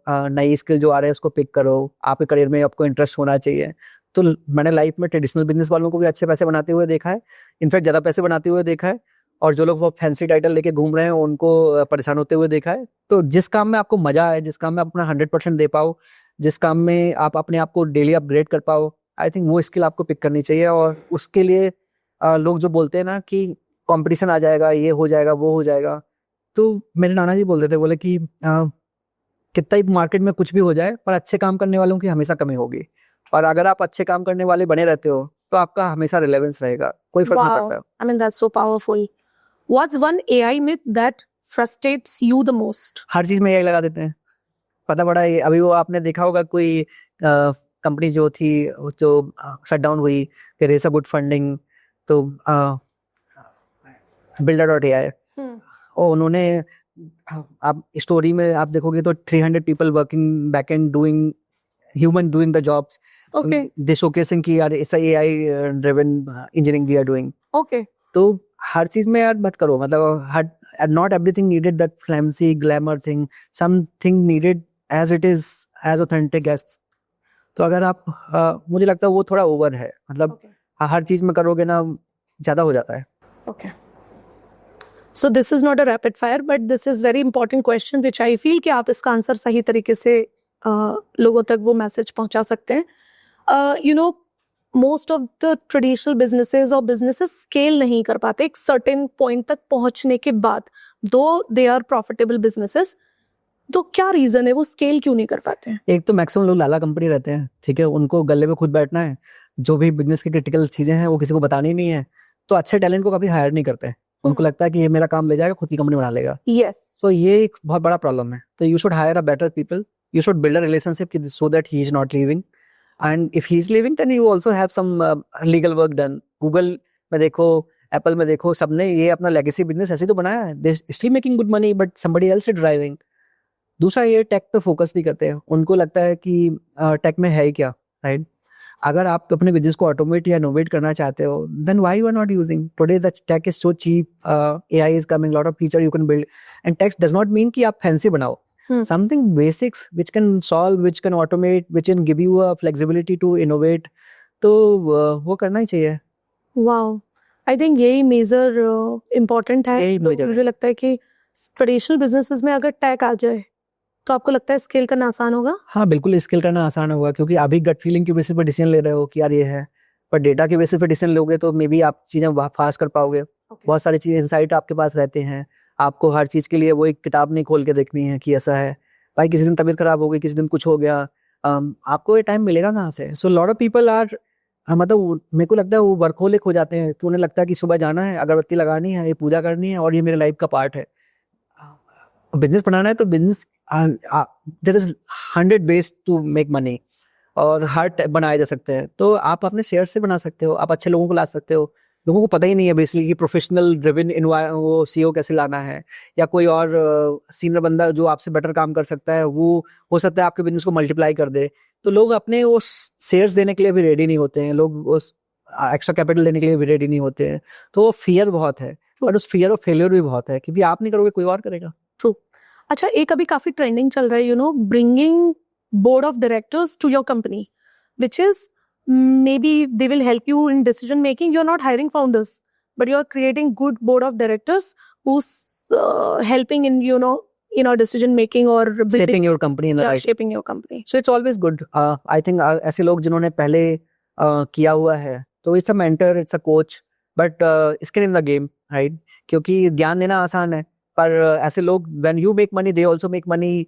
नई स्किल जो आ रहे हैं उसको पिक करो. आपके करियर में आपको इंटरेस्ट होना चाहिए. तो मैंने लाइफ में ट्रेडिशनल बिजनेस वालों को भी अच्छे पैसे बनाते हुए देखा है, इनफैक्ट ज़्यादा पैसे बनाते हुए देखा है. और जो लोग वो फैंसी टाइटल लेके घूम रहे हैं उनको परेशान होते हुए देखा है. तो जिस काम में आपको मजा आए, जिस काम में आप अपना 100% दे पाओ, जिस काम में आप अपने आप को डेली अपग्रेड कर पाओ, आई थिंक वो स्किल आपको पिक करनी चाहिए. और उसके लिए लोग जो बोलते हैं ना कि कंपटीशन आ जाएगा, ये हो जाएगा, वो हो जाएगा, तो मेरे नाना जी बोलते थे, बोले कि कितना ही मार्केट में कुछ भी हो जाए पर अच्छे काम करने वालों की हमेशा कमी होगी. और अगर आप अच्छे काम करने वाले बने रहते हो तो आपका हमेशा रिलेवेंस रहेगा, कोई फर्क नहीं पड़ता. I mean, that's so powerful. What's one AI myth that frustrates you the most? हर चीज में AI लगा देते हैं. पता पड़ा ये अभी वो आपने देखा होगा कोई कंपनी जो थी जो शट डाउन हुई, कि रेस अ गुड फंडिंग, तो builder.ai, और उन्होंने, आप स्टोरी में आप देखोगे तो 300 people working back end doing, human doing the jobs. Okay. They showcasing कि यार ऐसा AI driven engineering we are doing. Okay. तो हर चीज में यार मत करो, मतलब not everything needed that flimsy glamour thing. Something needed as it is, as authentic as. तो अगर आप मुझे लगता है वो थोड़ा ओवर है, मतलब हर चीज में करोगे ना ज्यादा हो जाता है. Okay. So this is not a rapid fire, but this is very important question which I feel कि आप इसका आंसर सही तरीके से लोगों तक वो मैसेज पहुंचा सकते हैं. You know, most of the traditional businesses और businesses scale नहीं कर पाते एक certain point तक पहुंचने के बाद, though they are profitable businesses. तो क्या रीजन है, वो स्केल क्यों नहीं कर पाते हैं? एक तो मैक्सिमम लोग लाला कंपनी रहते हैं, ठीक है, उनको गले में खुद बैठना है. जो भी बिजनेस की क्रिटिकल चीजें हैं वो किसी को बतानी नहीं है, तो अच्छे टैलेंट को कभी हायर नहीं करते. उनको लगता है कि ये मेरा काम ले जाएगा, खुद की कंपनी बना लेगा। Yes. सो ये एक बहुत बड़ा प्रॉब्लम है। तो you should hire a better people, you should build a relationship so that he is not leaving, and if he is leaving then you also have some legal work done. Google में देखो, एप्पल में देखो, सबने ये अपना लेगेसी बिजनेस ऐसे तो बनाया है, they still making good money but somebody else is driving. दूसरा, ये टेक पे फोकस नहीं करते हैं, उनको लगता है कि टेक में है ही क्या, राइट? अगर आप अपने बिजनेस को ऑटोमेट या इनोवेट करना चाहते हो, then why you are not using? Today the tech is so cheap, AI is coming, lot of feature you can build, and tech does not mean कि आप फैंसी बनाओ, something basics which can solve, which can automate, which can give you a flexibility to innovate. तो वो करना ही चाहिए। वाओ, आई थिंक यही मेजर इम्पोर्टेंट है। यही तो major है। मुझे लगता है कि ट्रेडिशनल बिजनेसेस में अगर टेक आ जाए तो आपको लगता है स्केल करना आसान होगा? हाँ बिल्कुल, स्केल करना आसान होगा, क्योंकि अभी गट फीलिंग की बेसिस पर डिसीजन ले रहे हो कि यार ये है, पर डेटा के बेसिस पर डिसीजन लोगे तो मे बी आप चीजें फास्ट कर पाओगे। बहुत सारी चीजें इंसाइट आपके पास रहते हैं, आपको हर चीज के लिए वो एक किताब नहीं खोल के देखनी है कि ऐसा है। भाई किसी दिन तबीयत खराब हो गई, किसी दिन कुछ हो गया, आपको ये टाइम मिलेगा कहाँ से? So lot of people are, मतलब मेरे को लगता है वो वर्कहोलिक हो जाते हैं कि उन्हें लगता है कि सुबह जाना है, अगरबत्ती लगानी है, ये पूजा करनी है और ये मेरे लाइफ का पार्ट है। बिजनेस बनाना है तो business, there is 100 ways to make money, और हर बनाए जा सकते हैं। तो आप अपने शेयर से बना सकते हो, आप अच्छे लोगों को ला सकते हो। लोगों को पता ही नहीं है बेसिकली कि प्रोफेशनल ड्रिवन वो सीईओ कैसे लाना है, या कोई और सीनियर बंदा जो आपसे बेटर काम कर सकता है, वो हो सकता है आपके बिजनेस को मल्टीप्लाई कर दे। तो लोग अपने वो शेयर्स देने के लिए भी रेडी नहीं होते हैं, लोग उस एक्स्ट्रा कैपिटल देने के लिए भी रेडी नहीं होते हैं। तो वो फियर बहुत है, और उस फियर ऑफ फेलियर भी बहुत है, क्योंकि आप नहीं करोगे कोई और करेगा। ट्रू। अच्छा, एक अभी काफी ट्रेंडिंग चल रहा है, you know, bringing board of directors to your company, which is maybe they will help you in decision making. You're not hiring founders, but you're creating good board of directors who's helping in, you know, decision making or building, Shaping your company in the right. shaping your company. So it's always good. I think ऐसे लोग जिन्होंने पहले किया हुआ है, तो it's a mentor, it's a coach, but skin in the game, right? क्योंकि ज्ञान देना आसान है, पर ऐसे लोग when you make money, they also make money,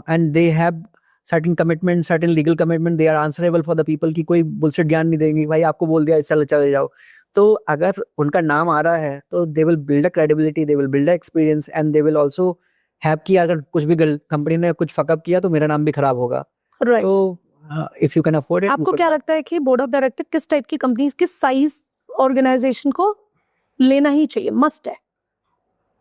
and they have certain commitment, certain legal commitment, they are answerable for the people, कि कोई bullshit ज्ञान नहीं देंगे, भाई आपको बोल दिया चले जाओ। तो अगर उनका नाम आ रहा है तो they will build a credibility, they will build a experience, and they will also have कि अगर कुछ भी कंपनी ने कुछ फकअप किया तो मेरा नाम भी खराब होगा। Right. तो if you can afford it. आपको क्या लगता है कि बोर्ड ऑफ डायरेक्टर किस टाइप की कंपनीज, किस साइज ऑर्गेनाइजेशन को लेना ही चाहिए, मस्ट है?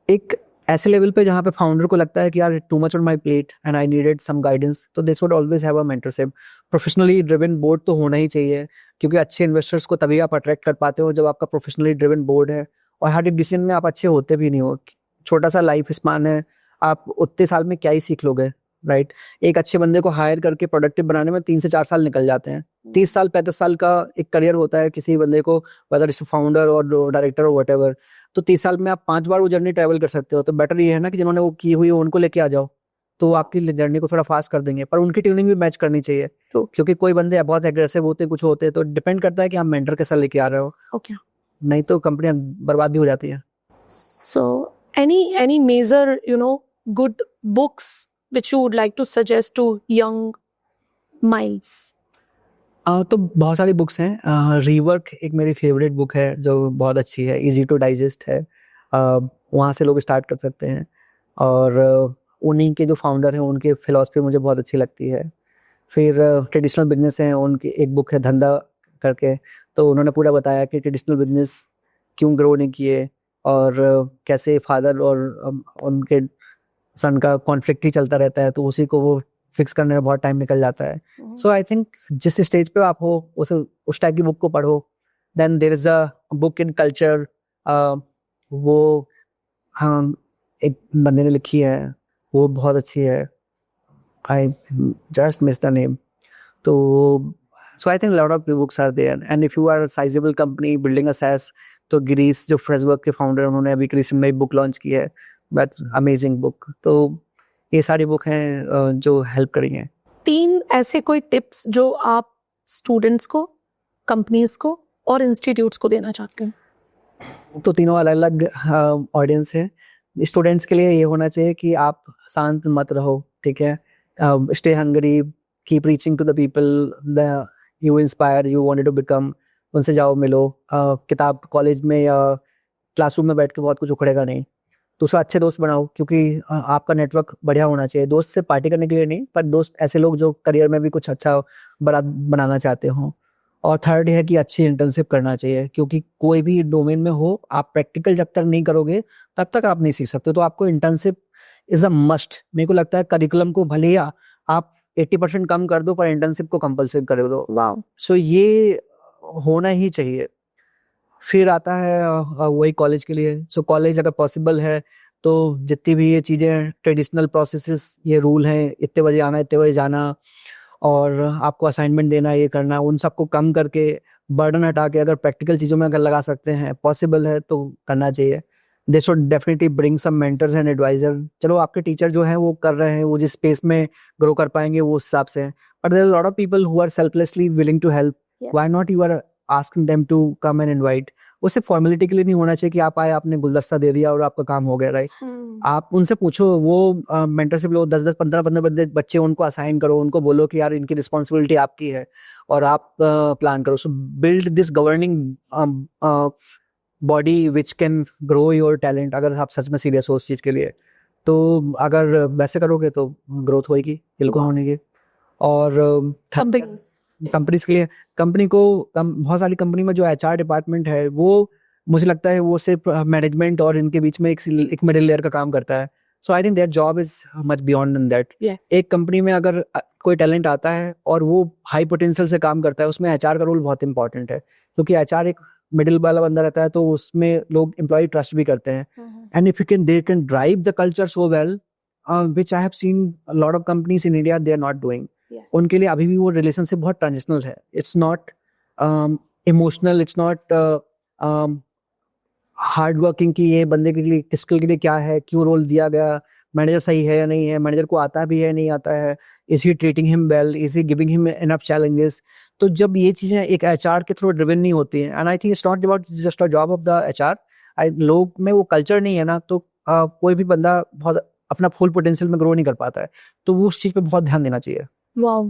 एक ऐसे लेवल पे जहाँ पे फाउंडर को लगता है कि यार too much on my plate and I needed some guidance, तो this would always have a mentorship. Professionally driven board तो होना ही चाहिए, क्योंकि अच्छे इन्वेस्टर्स को तभी आप अट्रैक्ट कर पाते हो जब आपका प्रोफेशनली ड्रिवन बोर्ड है, और हर एक डिसीजन में आप अच्छे होते भी नहीं हो। छोटा सा लाइफ स्पान है, आप उतने साल में क्या ही सीख लोगे, राइट? एक अच्छे बंदे को हायर करके प्रोडक्टिव बनाने में 3 से 4 साल निकल जाते हैं। 30 साल 35 साल का एक करियर होता है किसी बंदे को, वेदर इज फाउंडर और डायरेक्टर और व्हाटएवर। तो 30 साल में आप 5 बार वो जर्नी ट्रैवल कर सकते हो। तो बेटर ये है ना कि जिन्होंने वो की हुई है उनको लेके आ जाओ, तो वो आपकी जर्नी को थोड़ा फास्ट कर देंगे, पर उनकी ट्यूनिंग भी मैच करनी चाहिए। तो क्योंकि कोई बंदे बहुत एग्रेसिव होते हैं, कुछ होते हैं, तो डिपेंड करता है कि आप मेंटर कैसा लेके आ रहे हो। ओके। नहीं तो कंपनियां बर्बाद भी हो जाती है। So any major, you know, good books which you would like to suggest to young minds? तो बहुत सारी बुक्स हैं। रीवर्क एक मेरी फेवरेट बुक है जो बहुत अच्छी है, इजी टू डाइजेस्ट है। वहाँ से लोग स्टार्ट कर सकते हैं, और उन्हीं के जो फाउंडर हैं उनके फिलॉसफी मुझे बहुत अच्छी लगती है। फिर ट्रेडिशनल बिजनेस हैं, उनकी एक बुक है धंधा करके, तो उन्होंने पूरा बताया कि ट्रेडिशनल बिजनेस क्यों ग्रो नहीं किए, और कैसे फादर और उनके सन का कॉन्फ्लिक्ट ही चलता रहता है, तो उसी को वो फिक्स करने में बहुत टाइम निकल जाता है। सो आई थिंक जिस स्टेज पे आप हो उस टाइप की बुक को पढ़ो। Then there is a book in culture, वो एक बंदे ने लिखी है, वो बहुत अच्छी है, I just miss the name. तो so I think lot of books are there, and if you are sizeable company building a SaaS, तो गिरीश जो फ्रेशवर्क के फाउंडर, उन्होंने अभी रिसेंट में बुक लॉन्च की है, बट अमेजिंग बुक। तो ये सारी बुक हैं जो हेल्प करी हैं। 3 ऐसे कोई टिप्स जो आप स्टूडेंट्स को, कंपनीज को और इंस्टीट्यूट्स को देना चाहते हैं? तो तीनों अलग अलग ऑडियंस है। स्टूडेंट्स के लिए ये होना चाहिए कि आप शांत मत रहो, ठीक है? Stay hungry, keep reaching to the people the you inspire, you wanted to become. उनसे जाओ, मिलो। किताब कॉलेज में या क्लासरूम में बैठ के बहुत कुछ उखड़ेगा नहीं। दूसरा, अच्छे दोस्त बनाओ, क्योंकि आपका नेटवर्क बढ़िया होना चाहिए। दोस्त से पार्टी करने के लिए नहीं, पर दोस्त ऐसे लोग जो करियर में भी कुछ अच्छा बड़ा बनाना चाहते हो। और थर्ड है कि अच्छी इंटर्नशिप करना चाहिए, क्योंकि कोई भी डोमेन में हो, आप प्रैक्टिकल जब तक नहीं करोगे तब तक आप नहीं सीख सकते। तो आपको इंटर्नशिप इज अ मस्ट। मेरे को लगता है करिकुलम को भले ही आप 80% कम कर दो, पर इंटर्नशिप को कंपल्सरी कर दो। वाओ। सो ये होना ही चाहिए। फिर आता है वही कॉलेज के लिए। सो कॉलेज अगर पॉसिबल है तो जितनी भी ये चीज़ें ट्रेडिशनल प्रोसेसेस, ये रूल हैं, इतने बजे आना, इतने बजे जाना, और आपको असाइनमेंट देना, ये करना, उन सबको कम करके बर्डन हटा के अगर प्रैक्टिकल चीज़ों में अगर लगा सकते हैं, पॉसिबल है तो करना चाहिए। They should definitely bring some mentors and advisor. चलो आपके टीचर जो हैं वो कर रहे हैं, वो जिस स्पेस में ग्रो कर पाएंगे वो उस हिसाब से, but there are lot of people who are selflessly willing to help. Why not you are asking them to come and invite. वो सिर्फ फॉर्मेलिटी के लिए नहीं होना चाहिए कि आप आए, आपने गुलदस्ता दे दिया और आपका काम हो गया, राइट। आप उनसे पूछो, वो मेंटरशिप लो, 10-10, 15-15 बच्चे उनको असाइन करो, उनको बोलो कि यार इनकी रिस्पॉन्सिबिलिटी आपकी है और आप प्लान करो। सो build this governing body which can grow your talent. अगर आप सच में सीरियस हो उस चीज़ के लिए, तो अगर वैसे करोगे तो ग्रोथ होगी, बिल्कुल होने की। और कंपनीज के लिए, कंपनी को बहुत सारी कंपनी में जो एचआर डिपार्टमेंट है, वो मुझे लगता है वो सिर्फ मैनेजमेंट और इनके बीच में एक मिडिल लेयर का काम करता है। So I think their job is much beyond than that. एक कंपनी में अगर कोई टैलेंट आता है और वो हाई पोटेंशियल से काम करता है, उसमें एचआर का रोल बहुत इंपॉर्टेंट है, क्योंकि एचआर एक मिडिल वाला बंदा रहता है, तो उसमें लोग एम्प्लॉय ट्रस्ट भी करते हैं। And if you they can drive the culture so well, which I have seen lot of companies in India they are not doing. उनके लिए अभी भी वो रिलेशनशिप बहुत ट्रांजिशनल है। It's not emotional, it's not hard working की ये बंदे के लिए स्किल के लिए क्या है, क्यों रोल दिया गया, मैनेजर सही है या नहीं है, मैनेजर को आता भी है नहीं आता है, is he treating him well, is he giving him enough challenges. तो जब ये चीजें एक एचआर के थ्रू ड्रिवन नहीं होती हैं, and I think it's not about just a job of the HR, लोग में वो कल्चर नहीं है ना, तो कोई भी बंदा बहुत अपना फुल पोटेंशियल में ग्रो नहीं कर पाता है। तो वो उस चीज पे बहुत ध्यान देना चाहिए। वाओ।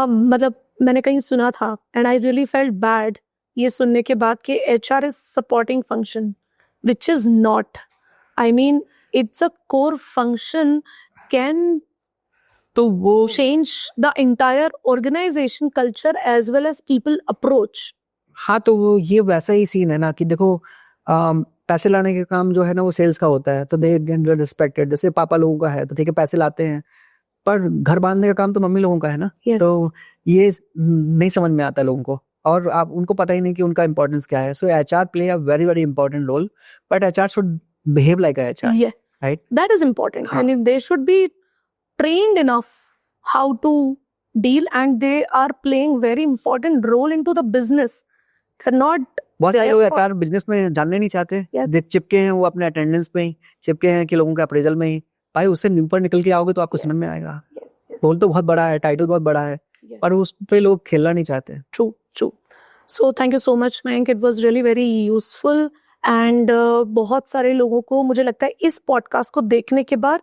मतलब मैंने कहीं सुना था, and I really felt bad ये सुनने के बाद, कि HR is supporting function, which is not. I mean it's a core function, can तो वो change the entire organization culture as well as people approach. हाँ, तो वो ये वैसा ही सीन है ना कि देखो, पैसे लाने का काम जो है ना वो सेल्स का होता है, तो दे गेट रिस्पेक्टेड। जैसे पापा लोगों का है तो ठीक है, पैसे लाते हैं, पर घर बांधने का काम तो मम्मी लोगों का है ना। Yes. तो ये नहीं समझ में आता लोगों को, और आप उनको पता ही नहीं कि उनका इंपॉर्टेंस क्या है। So HR play a very very important role, but HR should behave like a HR, Yes, right. that is important. हाँ. And they should be trained enough how to deal, and they are playing very important role into the business. They're not. बहुत सारे लोग एचआर बिजनेस में जानने नहीं चाहते। Yes. देख चिपके हैं वो अपने अटेंडेंस में ही, चिपके हैं कि लोगों के अप्रेजल में ही। भाई उससे ऊपर निकल के आओगे तो आपको समझ में आएगा। Yes, yes. रोल तो बहुत बड़ा है, टाइटल बहुत बड़ा है, Yes. पर उस पे लोग खेलना नहीं चाहते। True, true. So thank you so much, Mayank. It was really very useful. And बहुत सारे लोगों को मुझे लगता है इस पॉडकास्ट को देखने के बाद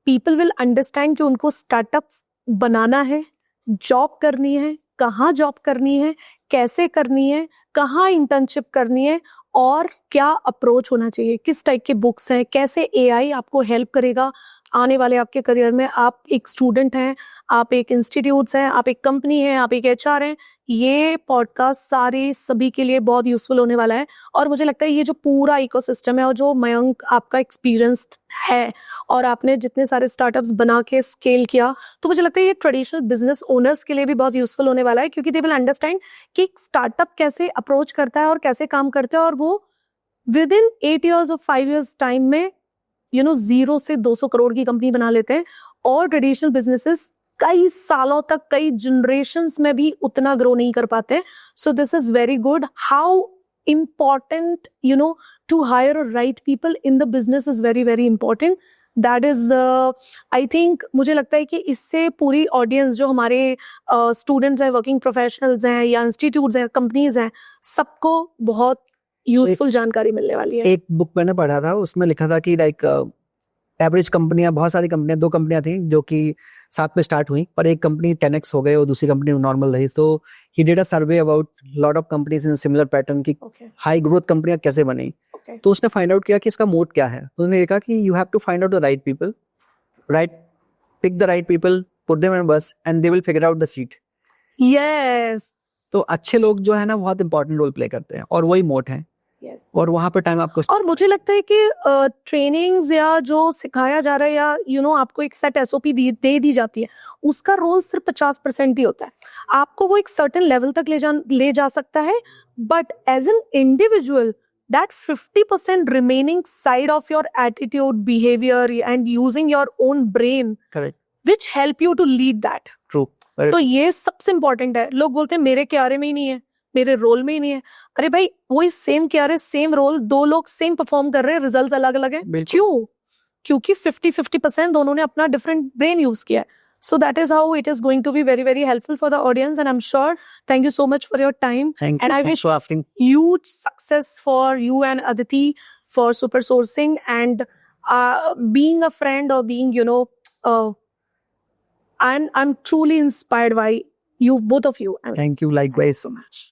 पीपल विल अंडरस्टैंड कि उनको स्टार्टअप्स बनाना है, जॉब करनी है, कहाँ जॉब करनी है, कैसे करनी है, कहाँ इंटर्नशिप करनी है, और क्या अप्रोच होना चाहिए, किस टाइप के बुक्स हैं, कैसे एआई आपको हेल्प करेगा आने वाले आपके करियर में। आप एक स्टूडेंट हैं, आप एक इंस्टीट्यूट्स हैं, आप एक कंपनी है, आप एक एचआर हैं। ये पॉडकास्ट सारे सभी के लिए बहुत यूजफुल होने वाला है। और मुझे लगता है ये जो पूरा इकोसिस्टम है, और जो मयंक आपका एक्सपीरियंस है, और आपने जितने सारे स्टार्टअप्स बना के स्केल किया, तो मुझे लगता है ये ट्रेडिशनल बिजनेस ओनर्स के लिए भी बहुत यूजफुल होने वाला है, क्योंकि दे विल अंडरस्टैंड कि एक स्टार्टअप कैसे अप्रोच करता है और कैसे काम करता है, और वो विद इन 8 years और 5 years टाइम में 0 से 200 करोड़ की कंपनी बना लेते हैं। और ट्रेडिशनल बिजनेसेस कई सालों तक, कई जनरेशंस में भी उतना ग्रो नहीं कर पाते। So this is very good. How important to hire और right people in the business is very very important. That is I think, मुझे लगता है कि इससे पूरी ऑडियंस, जो हमारे स्टूडेंट्स हैं, वर्किंग प्रोफेशनल्स हैं, या इंस्टीट्यूट्स हैं, कंपनीज हैं, सबको बहुत यूजफुल जानकारी मिलने वाली है। एक बुक मैंने पढ़ा था, उसमें लिखा था कि लाइक एवरेज कंपनियां, बहुत सारी कंपनियां, 2 कंपनियां थी जो कि साथ में स्टार्ट हुई, पर एक कंपनी 10x हो गई और दूसरी कंपनी नॉर्मल रही। तो he did a survey about lot of companies in similar pattern की हाई ग्रोथ कंपनियां कैसे बनी। Okay. तो उसने फाइंड आउट किया कि इसका मोड क्या है। तो उसने कहा कि you have to find out the right people, right, pick the right people, put them in bus and they will figure out the seat. Yes. तो अच्छे लोग जो है ना बहुत इंपॉर्टेंट रोल प्ले करते हैं और वही मोड है। Yes. और वहां पर टाइम आपको और मुझे लगता है कि ट्रेनिंग्स या जो सिखाया जा रहा है या आपको एक सेट एसओपी दे दी जाती है, उसका रोल सिर्फ 50% ही होता है। आपको वो एक सर्टेन लेवल तक ले जा सकता है, but as an individual that 50% remaining side of your attitude, behavior and using your own brain correct, which help you to lead that. True. तो ये सबसे इंपॉर्टेंट है। लोग बोलते हैं मेरे क्यारे में ही नहीं है, मेरे रोल में ही नहीं है। अरे भाई वही सेम क्यारे सेम रोल, दो लोग सेम परफॉर्म कर रहे हैं, रिजल्ट्स अलग अलग है। बिल्कुल। क्यों? क्योंकि 50-50% दोनों ने अपना डिफरेंट ब्रेन यूज किया है। So that is how it is going to be very, very helpful for the audience. And I'm sure, thank you so much for your time. Thank And you, I thanks wish for asking. huge success for you and Aditi for super sourcing and being a friend or being, I'm truly inspired by you, both of you. I mean, thank you, thank you likewise. so much.